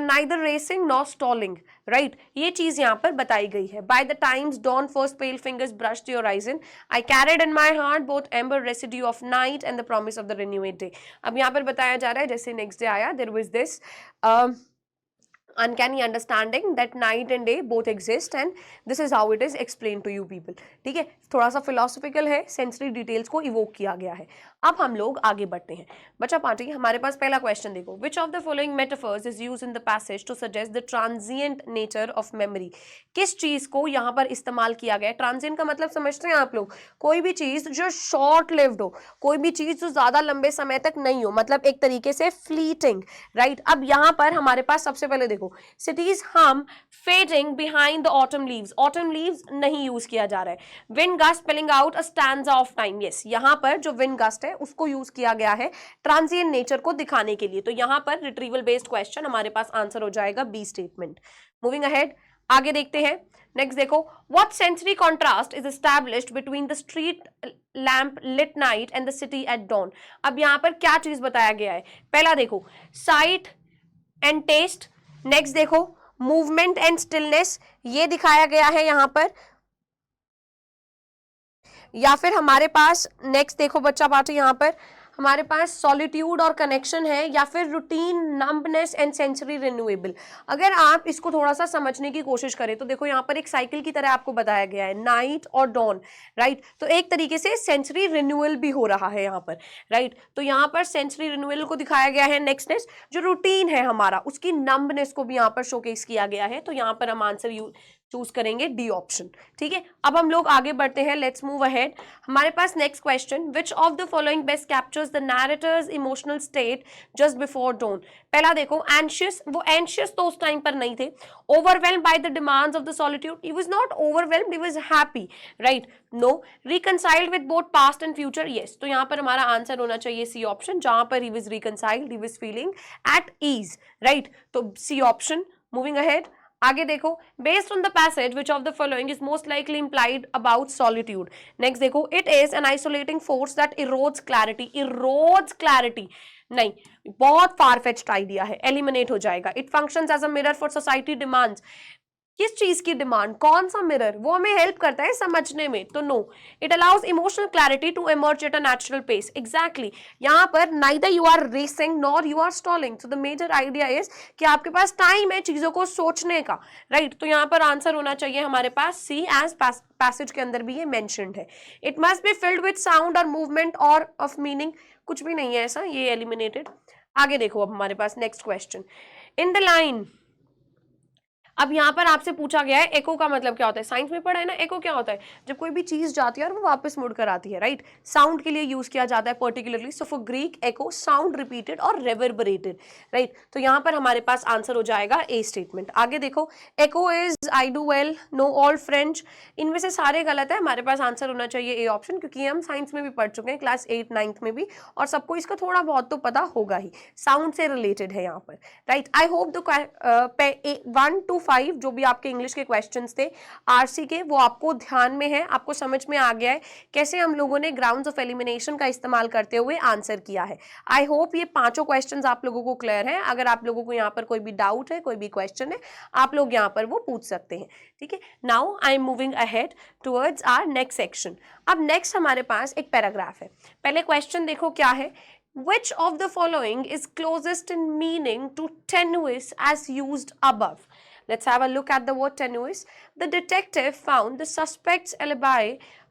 neither racing nor stalling, right? ये चीज यहाँ पर बताई गई है। By the time's dawn first pale fingers brushed the horizon, I carried in my heart both amber residue of night and the promise of the renewed day. अब यहाँ पर बताया जा रहा है जैसे next day आया, there was this uncanny understanding that night and day both exist and this is how it is explained to you people. ठीक है, थोड़ा सा philosophical है, sensory details को evoke किया गया है। अब हम लोग आगे बढ़ते हैं। बच्चा पार्टी, हमारे पास पहला क्वेश्चन देखो, which of the following metaphors is used in the passage to suggest the transient nature of memory? किस चीज को यहाँ पर इस्तेमाल किया गया है? ट्रांजिएंट का मतलब समझते हैं आप लोग, कोई भी चीज जो शॉर्ट लिव्ड हो, कोई भी चीज जो ज्यादा लंबे समय तक नहीं हो, मतलब एक तरीके से फ्लीटिंग, राइट। अब यहाँ पर हमारे पास सबसे पहले देखो, cities hum fading behind the autumn leaves. autumn leaves नहीं यूज किया जा रहा है। wind gust spelling out a stanza of time. yes, यहाँ पर जो wind gust है उसको यूज किया गया है ट्रांजिएंट नेचर को दिखाने के लिए। तो यहाँ पर रिट्रीवल बेस्ड क्वेश्चन हमारे पास आंसर हो जाएगा बी स्टेटमेंट। मूविंग अहेड, आगे देखते हैं, नेक्स्ट देखो, what sensory contrast is established between the street lamp lit night and the city at dawn. अब यहाँ पर क्या चीज बताया गया है, पहला देखो साइट एंड टेस्ट, नेक्स्ट देखो मूवमेंट एंड स्टिलनेस, ये दिखाया गया है यहाँ पर, या फिर हमारे पास नेक्स्ट देखो बच्चा बात यहाँ पर हमारे पास सॉलिट्यूड और कनेक्शन है, या फिर routine, numbness and sensory renewable. अगर आप इसको थोड़ा सा समझने की कोशिश करें तो देखो यहाँ पर एक साइकिल की तरह आपको बताया गया है, नाइट और डॉन, राइट। तो एक तरीके से सेंसरी रिन्यूअल भी हो रहा है यहाँ पर, राइट। तो यहाँ पर सेंसरी रिन्यूअल को दिखाया गया है, नेक्स्टनेस जो रूटीन है हमारा उसकी नंबनेस को भी यहाँ पर शोकेस किया गया है। तो यहाँ पर हम आंसर चूज करेंगे डी ऑप्शन, ठीक है। अब हम लोग आगे बढ़ते हैं, लेट्स मूव अहेड। हमारे पास next question, which of the following best captures the narrator's emotional state just before dawn. पहला देखो एंशियस, वो एंशियस तो उस टाइम पर नहीं थे। Overwhelmed by the demands of the solitude, he was not overwhelmed, he was happy, right. No, reconciled with both past and future, yes. तो यहाँ पर हमारा आंसर होना चाहिए सी ऑप्शन, जहां पर he was reconciled, he was feeling at ease, right. तो C option. Moving ahead, आगे देखो, based on the passage which of the following is most likely implied about solitude. Next देखो, it is an isolating force that erodes clarity, erodes clarity नहीं, बहुत farfetched idea है, eliminate हो जाएगा। It functions as a mirror for society demands, किस चीज की demand, कौन सा मिरर, वो हमें हेल्प करता है समझने में, तो no. It allows emotional clarity to emerge at a natural pace, exactly. यहाँ पर neither you are racing nor you are stalling, so the major idea is कि आपके पास टाइम है चीजों को सोचने का, राइट। तो यहाँ पर आंसर होना चाहिए हमारे पास सी, एज पैसेज के अंदर भी ये मेंशन्ड है। It must be filled with sound और मूवमेंट और ऑफ मीनिंग, कुछ भी नहीं है ऐसा, ये एलिमिनेटेड। आगे देखो, अब हमारे पास next question, in the line. अब यहाँ पर आपसे पूछा गया है एको का मतलब क्या होता है, साइंस में पढ़ा है ना, एको क्या होता है, जब कोई भी चीज जाती है और वो वापस मुड़कर आती है, राइट। साउंड के लिए यूज किया जाता है particularly, so for Greek echo sound repeated और रेवरबरेटेड, राइट। तो यहाँ पर हमारे पास आंसर हो जाएगा ए स्टेटमेंट। आगे देखो, echo is I do well, no all French, इनमें से सारे गलत है, हमारे पास आंसर होना चाहिए ए ऑप्शन, क्योंकि हम साइंस में भी पढ़ चुके हैं, क्लास 8 9th में भी, और सबको इसका थोड़ा बहुत तो पता होगा ही, साउंड से रिलेटेड है यहाँ पर, right. I hope the 1 to 5 जो भी आपके इंग्लिश के क्वेश्चंस थे आरसी के, वो आपको ध्यान में है, आपको समझ में आ गया है कैसे हम लोगों ने ग्राउंड्स ऑफ एलिमिनेशन का इस्तेमाल करते हुए आंसर किया है। आई होप ये पांचों क्वेश्चंस आप लोगों को क्लियर है। अगर आप लोगों को यहाँ पर कोई भी डाउट है, कोई भी क्वेश्चन है, आप लोग यहाँ पर वो पूछ सकते हैं, ठीक है। Now I am moving ahead towards our next section. अब नेक्स्ट हमारे पास एक पैराग्राफ है। पहले क्वेश्चन देखो क्या है, which of the following is closest in meaning to tenuous as used above? Let's have a look at the word tenuous. The detective found the suspect's alibi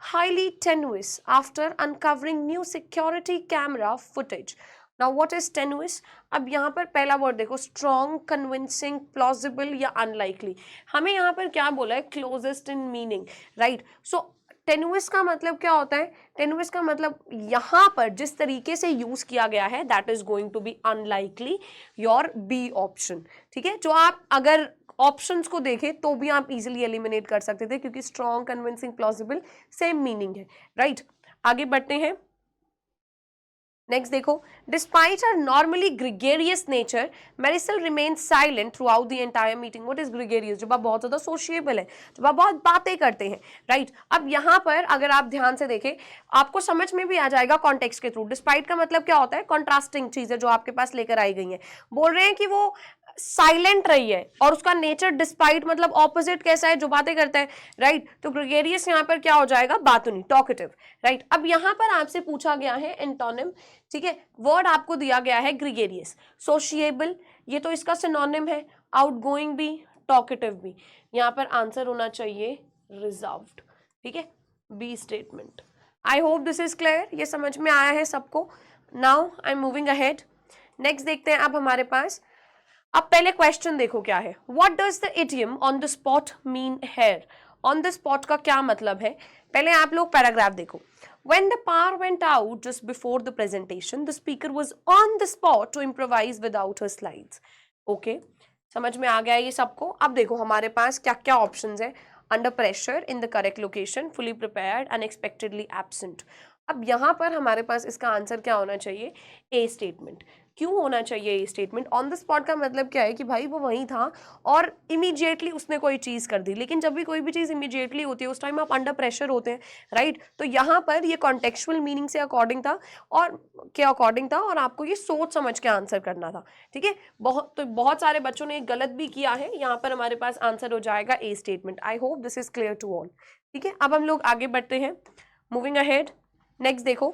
highly tenuous after uncovering new security camera footage. Now what is tenuous? अब यहाँ पर पहला word देखो, strong, convincing, plausible या unlikely। हमें यहाँ पर क्या बोला है, closest in meaning, right? So टेनुअस का मतलब क्या होता है, टेनुअस का मतलब यहाँ पर जिस तरीके से यूज किया गया है that is going to be unlikely, your B option, ठीक है। जो आप अगर ऑप्शंस को देखें तो भी आप इजीली एलिमिनेट कर सकते थे, क्योंकि strong, convincing, plausible same meaning है, राइट। आगे बढ़ते हैं, नेक्स्ट देखो, despite her normally gregarious nature Marisol remains silent throughout the entire meeting. What is gregarious? जब आप बहुत ज्यादा सोशिएबल है, जब आप बहुत बातें करते हैं, राइट। अब यहाँ पर अगर आप ध्यान से देखें आपको समझ में भी आ जाएगा कॉन्टेक्स्ट के थ्रू। डिस्पाइट का मतलब क्या होता है, कॉन्ट्रास्टिंग चीजें जो आपके पास लेकर आई गई हैं। बोल रहे हैं कि वो साइलेंट रही है और उसका नेचर डिस्पाइट मतलब ऑपोजिट कैसा है, जो बातें करता है, राइट। तो ग्रेगेरियस यहाँ पर क्या हो जाएगा, बातूनी, टॉकेटिव, राइट। अब यहाँ पर आपसे पूछा गया है एंटोनिम, ठीक है। वर्ड आपको दिया गया है ग्रेगेरियस, सोशिएबल, ये तो इसका सिनोनिम है, आउटगोइंग भी, टॉकेटिव भी। यहाँ पर आंसर होना चाहिए रिजर्व्ड, ठीक है, B statement. I hope this is clear, ये समझ में आया है सबको। Now I am moving ahead, next देखते हैं अब हमारे पास। अब पहले क्वेश्चन देखो क्या है, what does the idiom on the spot mean here? On the spot का क्या मतलब है, पहले आप लोग पैराग्राफ देखो। When the power went out just before the presentation, the speaker was on the spot to improvise without her slides. Okay, समझ में आ गया ये सबको। अब देखो हमारे पास क्या क्या ऑप्शंस है, under pressure, in the correct location, fully prepared, unexpectedly absent. अब यहाँ पर हमारे पास इसका आंसर क्या होना चाहिए, ए स्टेटमेंट। क्यों होना चाहिए ये स्टेटमेंट? ऑन द स्पॉट का मतलब क्या है कि भाई वो वहीं था और इमीडिएटली उसने कोई चीज़ कर दी, लेकिन जब भी कोई भी चीज़ इमीडिएटली होती है उस टाइम आप अंडर प्रेशर होते हैं, राइट? तो यहाँ पर ये कॉन्टेक्चुअल मीनिंग से अकॉर्डिंग था और के अकॉर्डिंग था और आपको ये सोच समझ के आंसर करना था, ठीक है? बहुत सारे बच्चों ने गलत भी किया है, यहाँ पर हमारे पास आंसर हो जाएगा A statement. I hope this is clear to all, ठीक है? अब हम लोग आगे बढ़ते हैं, मूविंग अहेड। नेक्स्ट देखो,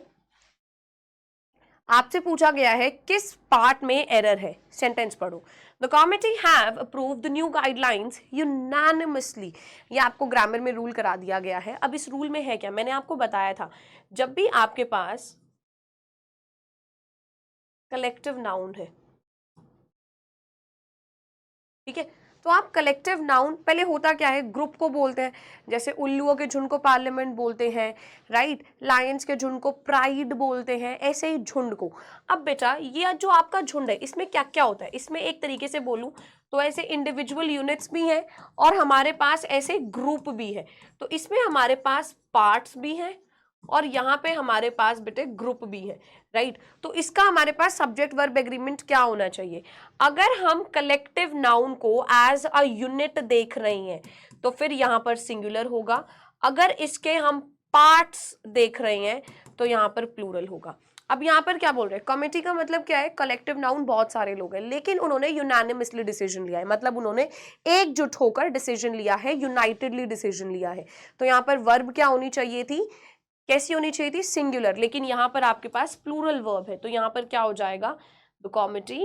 आपसे पूछा गया है किस पार्ट में एरर है, सेंटेंस पढ़ो। The committee have approved the new guidelines unanimously. ये आपको ग्रामर में रूल करा दिया गया है। अब इस रूल में है क्या, मैंने आपको बताया था, जब भी आपके पास कलेक्टिव नाउन है, ठीक है, तो आप कलेक्टिव नाउन, पहले होता क्या है, ग्रुप को बोलते हैं, जैसे उल्लुओं के झुंड को पार्लियामेंट बोलते हैं, राइट? लायंस के झुंड को प्राइड बोलते हैं, ऐसे ही झुंड को। अब बेटा ये जो आपका झुंड है इसमें क्या क्या होता है, इसमें एक तरीके से बोलूं तो ऐसे इंडिविजुअल यूनिट्स भी हैं और हमारे पास ऐसे ग्रुप भी है। तो इसमें हमारे पास पार्ट्स भी हैं और यहाँ पे हमारे पास बेटे ग्रुप भी है, राइट? तो इसका हमारे पास सब्जेक्ट वर्ब एग्रीमेंट क्या होना चाहिए? अगर हम कलेक्टिव नाउन को एज अ यूनिट देख रहे हैं तो फिर यहाँ पर सिंगुलर होगा, अगर इसके हम पार्ट्स देख रहे हैं तो यहाँ पर प्लूरल होगा। अब यहाँ पर क्या बोल रहे हैं, कमेटी का मतलब क्या है, कलेक्टिव नाउन बहुत सारे लोग हैं लेकिन उन्होंने यूनानिमसली डिसीजन लिया है, मतलब उन्होंने एकजुट होकर डिसीजन लिया है, यूनाइटेडली डिसीजन लिया है। तो यहाँ पर वर्ब क्या होनी चाहिए थी, कैसी होनी चाहिए थी, सिंगुलर, लेकिन यहाँ पर आपके पास प्लूरल वर्ब है, तो यहाँ पर क्या हो जाएगा, the committee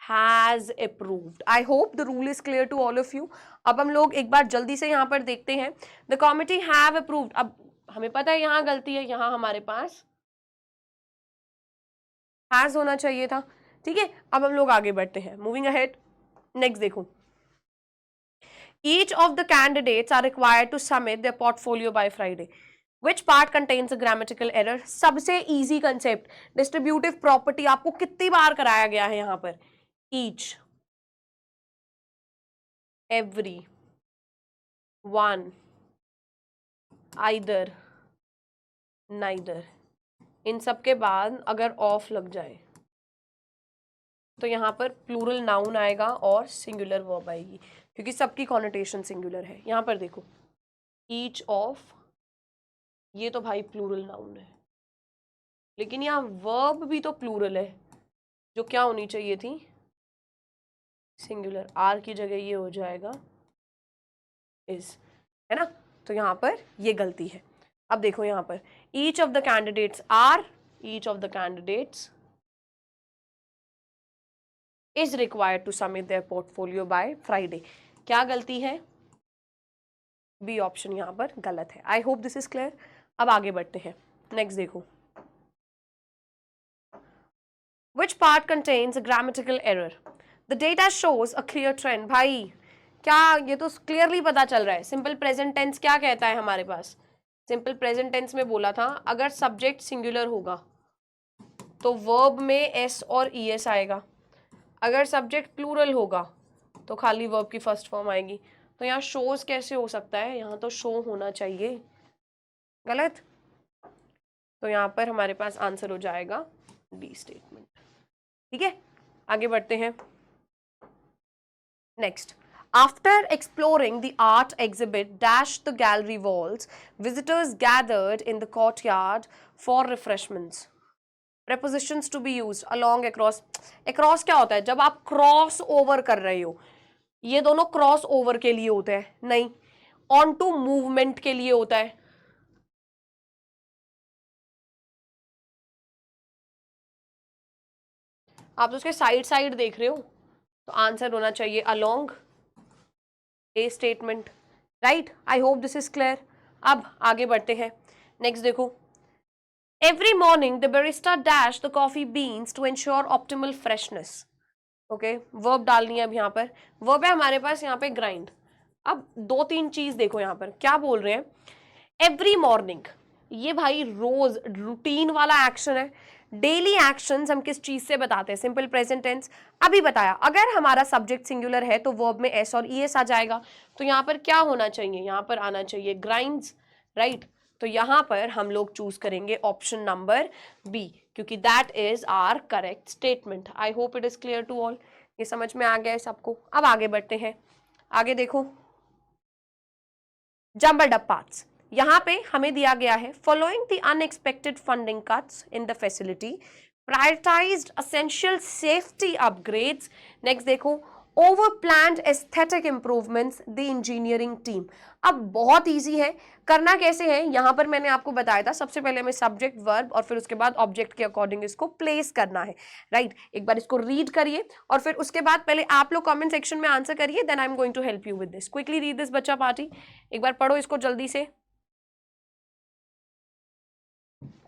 has approved. I hope the rule is clear to all of you. अब हम लोग एक बार जल्दी से यहाँ पर देखते हैं, द कमिटी हैव अप्रूव्ड। अब हमें पता है यहाँ गलती है, यहाँ हमारे पास हैज होना चाहिए था, ठीक है? अब हम लोग आगे बढ़ते हैं, मूविंग अहेड। नेक्स्ट देखो, each of the candidates are required to submit their portfolio by Friday. Which part contains a grammatical error? सबसे easy concept, distributive property आपको कितनी बार कराया गया है यहाँ पर, each, every, one, either, neither, इन सब के बाद अगर ऑफ लग जाए तो यहाँ पर प्लूरल नाउन आएगा और सिंगुलर वर्ब आएगी, क्योंकि सबकी कॉनोटेशन सिंगुलर है। यहाँ पर देखो, ईच ऑफ, ये तो भाई प्लूरल नाउन है, लेकिन यहाँ वर्ब भी तो प्लूरल है, जो क्या होनी चाहिए थी, सिंगुलर। आर की जगह ये हो जाएगा इज, है ना? तो यहाँ पर ये गलती है। अब देखो यहाँ पर, each of the candidates are, each of the candidates is required to submit their portfolio by Friday. क्या गलती है? बी ऑप्शन यहाँ पर गलत है। आई होप दिस इज क्लियर। अब आगे बढ़ते हैं, नेक्स्ट देखो, which part contains a grammatical error? The data shows a clear trend. भाई क्या ये तो क्लियरली पता चल रहा है। सिंपल प्रेजेंट टेंस क्या कहता है हमारे पास, सिंपल प्रेजेंट टेंस में बोला था अगर सब्जेक्ट सिंगुलर होगा तो वर्ब में एस और ई एस आएगा, अगर सब्जेक्ट प्लूरल होगा तो खाली वर्ब की फर्स्ट फॉर्म आएगी। तो यहाँ शोज कैसे हो सकता है, यहाँ तो शो होना चाहिए, गलत। तो यहाँ पर हमारे पास आंसर हो जाएगा डी स्टेटमेंट, ठीक है? आगे बढ़ते हैं, next. After exploring the art exhibit dash the gallery walls, visitors gathered in the courtyard for refreshments. Prepositions to be used along, across. Across क्या होता है, जब आप क्रॉस ओवर कर रहे हो, ये दोनों क्रॉस ओवर के लिए होते हैं, नहीं, ऑन टू मूवमेंट के लिए होता है। आप तो उसके साइड साइड देख रहे हो, तो आंसर होना चाहिए along, A statement, right? I hope this is clear. अब आगे बढ़ते हैं, नेक्स्ट देखो, Every morning, the barista dash the coffee beans to ensure optimal freshness. Okay, verb डालनी है अब यहाँ पर, verb है हमारे पास यहाँ पे grind। अब दो तीन चीज देखो यहाँ पर क्या बोल रहे हैं, every morning, ये भाई रोज रूटीन वाला एक्शन है। डेली एक्शंस हम किस चीज से बताते हैं, सिंपल प्रेजेंट टेंस। अभी बताया, अगर हमारा सब्जेक्ट सिंगुलर है तो वर्ब में एस और ई एस आ जाएगा, तो यहाँ पर क्या होना चाहिए, यहाँ पर आना चाहिए ग्राइंड्स, राइट? तो यहाँ पर हम लोग चूज करेंगे ऑप्शन नंबर बी, क्योंकि that is our correct statement. I hope it is clear to all. ये समझ में आ गया है सबको। अब आगे बढ़ते हैं। आगे देखो, जम्बल्ड अप पार्ट्स। यहाँ पे हमें दिया गया है following the unexpected funding cuts in the facility, prioritized essential safety upgrades. Next देखो, over planned aesthetic improvements the engineering team. अब बहुत इजी है, करना कैसे है यहाँ पर मैंने आपको बताया था। सबसे पहले हमें सब्जेक्ट वर्ब और फिर उसके बाद ऑब्जेक्ट के अकॉर्डिंग इसको प्लेस करना है, राइट। एक बार इसको रीड करिए और फिर उसके बाद पहले आप लोग कमेंट सेक्शन में आंसर करिए, then I am going to help you with this. Quickly read this बच्चा पार्टी, एक बार पढ़ो इसको जल्दी से।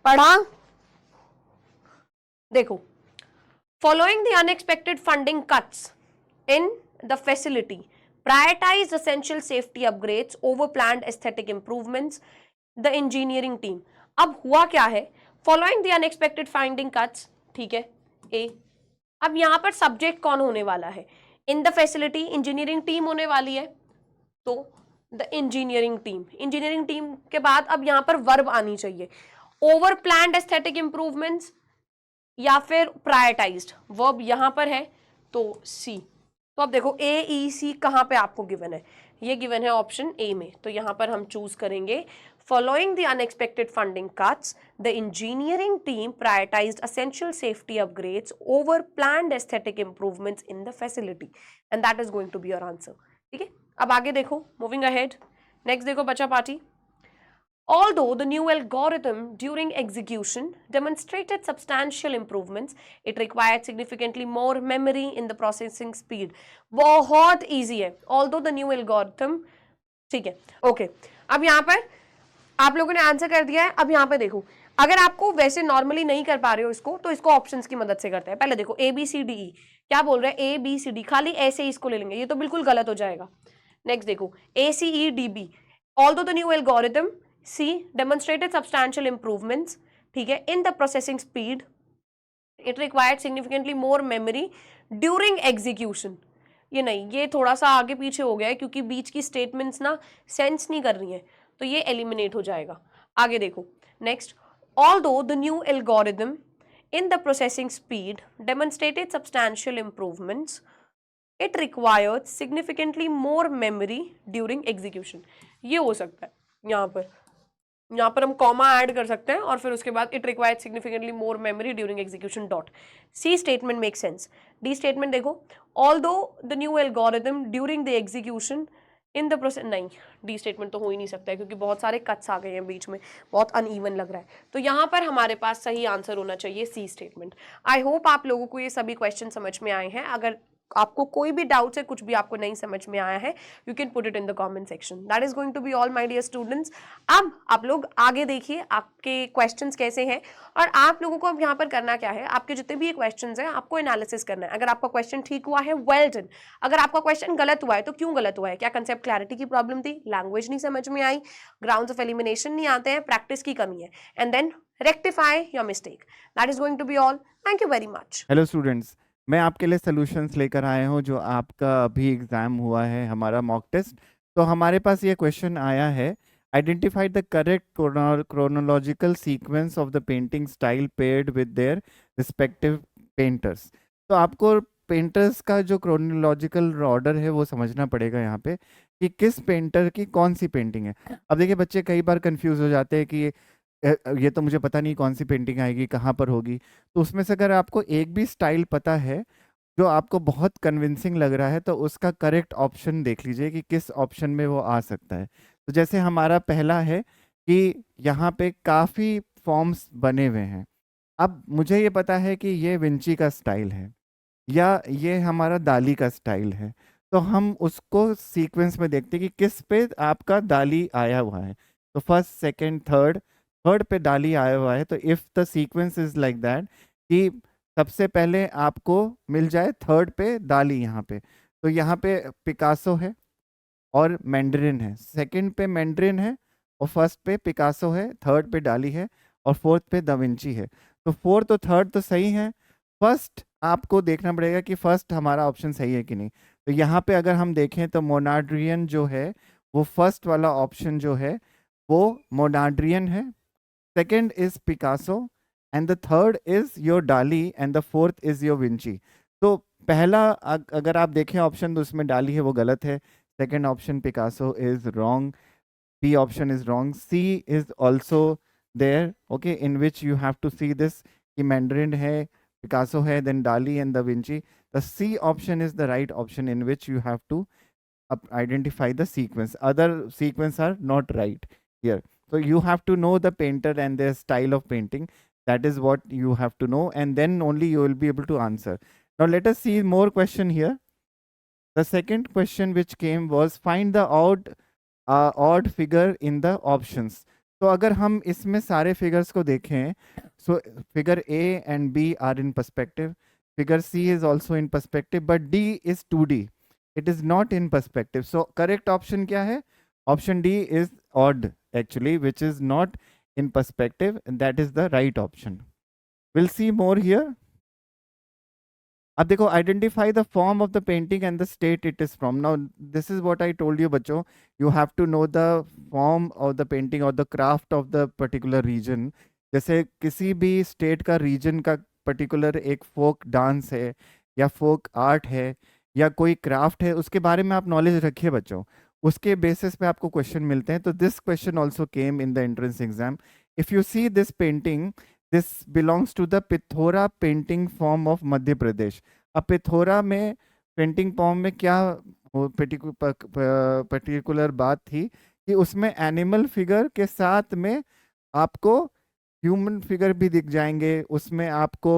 पढ़ा? देखो, following the unexpected funding cuts in the facility, prioritized essential safety upgrades over planned aesthetic improvements, the engineering team। अब हुआ क्या है, following the unexpected funding cuts, ठीक है, A। अब यहां पर सब्जेक्ट कौन होने वाला है, इन द फैसिलिटी इंजीनियरिंग टीम होने वाली है, तो the engineering team. Engineering team के बाद अब यहां पर वर्ब आनी चाहिए, ओवर प्लान्ड एस्थेटिक इंप्रूवमेंट्स या फिर प्रायोरिटाइज्ड। वर्ब यहां पर है तो सी। तो अब देखो ए ई सी कहां पे आपको गिवन है, ये गिवन है ऑप्शन ए में, तो यहां पर हम चूज करेंगे following the unexpected funding cuts the engineering team prioritised essential safety upgrades over planned aesthetic improvements in the facility, and that is going to be your answer. ठीक है, अब आगे देखो, मूविंग अहेड। नेक्स्ट देखो बच्चा party, although the new algorithm during execution demonstrated substantial improvements, it required significantly more memory in the processing speed। बहुत easy है, although the new algorithm, ठीक है, ओके। अब यहाँ पर आप लोगों ने आंसर कर दिया है। अब यहाँ पे देखो, अगर आपको वैसे नॉर्मली नहीं कर पा रहे हो इसको, तो इसको ऑप्शंस की मदद से करते हैं। पहले देखो A B C D E, क्या बोल रहे हैं, ए बी सी डी, खाली ऐसे ही इसको ले लेंगे, ये तो बिल्कुल गलत हो जाएगा। नेक्स्ट देखो A C E D B, although the new algorithm C demonstrated substantial improvements, ठीक है, in the processing speed, it required significantly more memory during execution। ये नहीं, ये थोड़ा सा आगे पीछे हो गया है क्योंकि बीच की स्टेटमेंट्स ना सेंस नहीं कर रही हैं, तो ये एलिमिनेट हो जाएगा। आगे देखो, next, although the new algorithm in the processing speed demonstrated substantial improvements, it required significantly more memory during execution। ये हो सकता है, यहाँ पर हम कॉमा ऐड कर सकते हैं और फिर उसके बाद it required significantly more memory during execution dot. C statement make sense. D statement देखो, although the new algorithm during the execution in the process, नहीं, डी स्टेटमेंट तो हो ही नहीं सकता है क्योंकि बहुत सारे कट्स आ गए हैं बीच में, बहुत अनइवन लग रहा है। तो यहाँ पर हमारे पास सही आंसर होना चाहिए सी स्टेटमेंट। आई होप आप लोगों को ये सभी क्वेश्चन समझ में आए हैं। अगर आपको कोई भी डाउट्स है, कुछ भी आपको नहीं समझ में आया है, you can put it in the comment section. That is going to be all my dear students. अब आप लोग आगे देखिए आपके क्वेश्चंस कैसे हैं, और आप लोगों को अब यहाँ पर करना क्या है, आपके जितने भी क्वेश्चंस हैं आपको एनालिसिस करना है। अगर आपका क्वेश्चन ठीक हुआ है, वेल डन। अगर आपका क्वेश्चन गलत हुआ है तो क्यों गलत हुआ है, क्या कंसेप्ट क्लैरिटी की प्रॉब्लम थी, लैंग्वेज नहीं समझ में आई, ग्राउंड्स ऑफ एलिमिनेशन नहीं आते हैं, प्रैक्टिस की कमी है, and then rectify your mistake. That is going to be all. Thank you very much. Hello students, मैं आपके लिए सॉल्यूशंस लेकर आया हूँ जो आपका अभी एग्ज़ाम हुआ है, हमारा मॉक टेस्ट। तो हमारे पास ये क्वेश्चन आया है, identify the correct chronological sequence of the painting style paired with their respective painters. तो आपको पेंटर्स का जो क्रोनोलॉजिकल ऑर्डर है वो समझना पड़ेगा यहाँ पे कि किस पेंटर की कौन सी पेंटिंग है। अब देखिए बच्चे कई बार कंफ्यूज हो जाते हैं कि ये तो मुझे पता नहीं कौन सी पेंटिंग आएगी, कहाँ पर होगी। तो उसमें से अगर आपको एक भी स्टाइल पता है जो आपको बहुत कन्विंसिंग लग रहा है, तो उसका करेक्ट ऑप्शन देख लीजिए कि किस ऑप्शन में वो आ सकता है। तो जैसे हमारा पहला है कि यहाँ पे काफ़ी फॉर्म्स बने हुए हैं। अब मुझे ये पता है कि ये विंची का स्टाइल है या ये हमारा दाली का स्टाइल है, तो हम उसको सीक्वेंस में देखते हैं कि किस पे आपका दाली आया हुआ है। तो फर्स्ट, सेकंड, थर्ड पे दाली आया हुआ है। तो if the sequence is like that कि सबसे पहले आपको मिल जाए थर्ड पे दाली यहाँ पे, तो यहाँ पे पिकासो है और मैंड्रिन है, सेकंड पे मैंड्रिन है और फर्स्ट पे पिकासो है, थर्ड पे दाली है और फोर्थ पे दा विंची है। तो फोर्थ और थर्ड तो सही है, फर्स्ट आपको देखना पड़ेगा कि फर्स्ट हमारा ऑप्शन सही है कि नहीं। तो यहाँ पे अगर हम देखें तो मोनाड्रियन जो है वो फर्स्ट वाला ऑप्शन जो है वो मोनाड्रियन है। Second is Picasso and the third is your Dali and the fourth is your Vinci. तो पहला अगर आप देखें ऑप्शन तो उसमें डाली है वो गलत है. Second option Picasso is wrong. B option is wrong. C is also there, okay, in which you have to see this कि Mandarin है, Picasso है, then Dali and Da Vinci. The C option is the right option in which you have to identify the sequence. Other sequence are not right here. So you have to know the painter and their style of painting. That is what you have to know, and then only you will be able to answer. Now let us see more question here. The second question which came was find the odd figure in the options. तो अगर हम इसमें सारे figures को देखें, so figure A and B are in perspective, figure C is also in perspective, but D is 2D. It is not in perspective. So correct option क्या है? Option D is odd actually, which is not in perspective, and that is the right option. We'll see more here. अब देखो identify the form of the painting and the state it is from. Now this is what I told you बच्चों, you have to know the form of the painting और the craft of the particular region. जैसे किसी भी state का reason का particular एक folk dance है या फोक आर्ट है या कोई क्राफ्ट है, उसके बारे में आप नॉलेज रखिए बच्चों. उसके बेसिस पे आपको क्वेश्चन मिलते हैं. तो this question also came in the entrance exam. If you see this painting, this belongs to the Pithora painting form of Madhya Pradesh. अब पिथोरा में पेंटिंग फॉर्म में क्या पर्टिकुलर बात थी कि उसमें एनिमल फिगर के साथ में आपको ह्यूमन फिगर भी दिख जाएंगे. उसमें आपको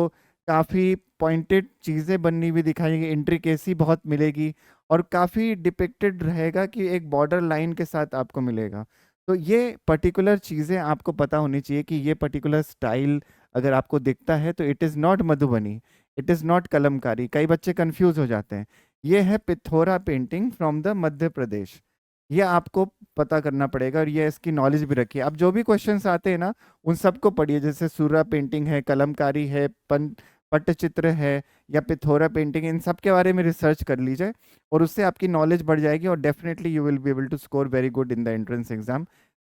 काफ़ी पॉइंटेड चीज़ें बननी भी दिखाएंगी, इंट्रिकेसी बहुत मिलेगी और काफ़ी डिपिक्टेड रहेगा कि एक बॉर्डर लाइन के साथ आपको मिलेगा. तो ये पर्टिकुलर चीज़ें आपको पता होनी चाहिए कि ये पर्टिकुलर स्टाइल अगर आपको दिखता है तो it is not Madhubani, it is not Kalamkari. कई बच्चे कंफ्यूज हो जाते हैं. ये है Pithora painting from the Madhya Pradesh. ये आपको पता करना पड़ेगा और ये इसकी नॉलेज भी रखिए. अब जो भी क्वेश्चंस आते हैं ना उन सबको पढ़िए. जैसे सूरा पेंटिंग है, कलमकारी है, पट्टचित्र है या पिथोरा पेंटिंग, इन सब के बारे में रिसर्च कर लीजिए और उससे आपकी नॉलेज बढ़ जाएगी और definitely you will be able to score very good in the entrance exam.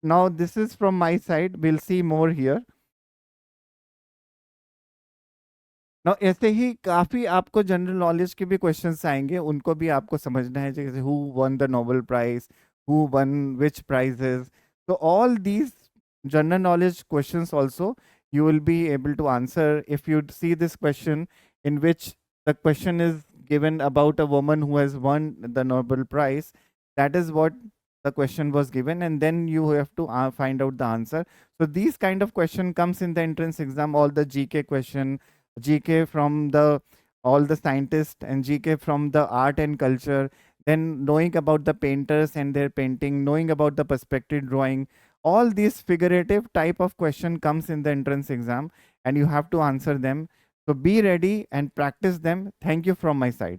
Now this is from my side, will see more here. Now ऐसे ही काफ़ी आपको जनरल नॉलेज के भी क्वेश्चंस आएंगे, उनको भी आपको समझना है. जैसे who won the Nobel prize, who won which prizes. तो all these general knowledge questions also you will be able to answer. If you see this question in which the question is given about a woman who has won the Nobel Prize, that is what the question was given, and then you have to find out the answer. So these kind of question comes in the entrance exam, all the GK question, GK from the all the scientists and GK from the art and culture, then knowing about the painters and their painting, knowing about the perspective drawing. All these figurative type of question comes in the entrance exam and you have to answer them. So be ready and practice them. Thank you from my side.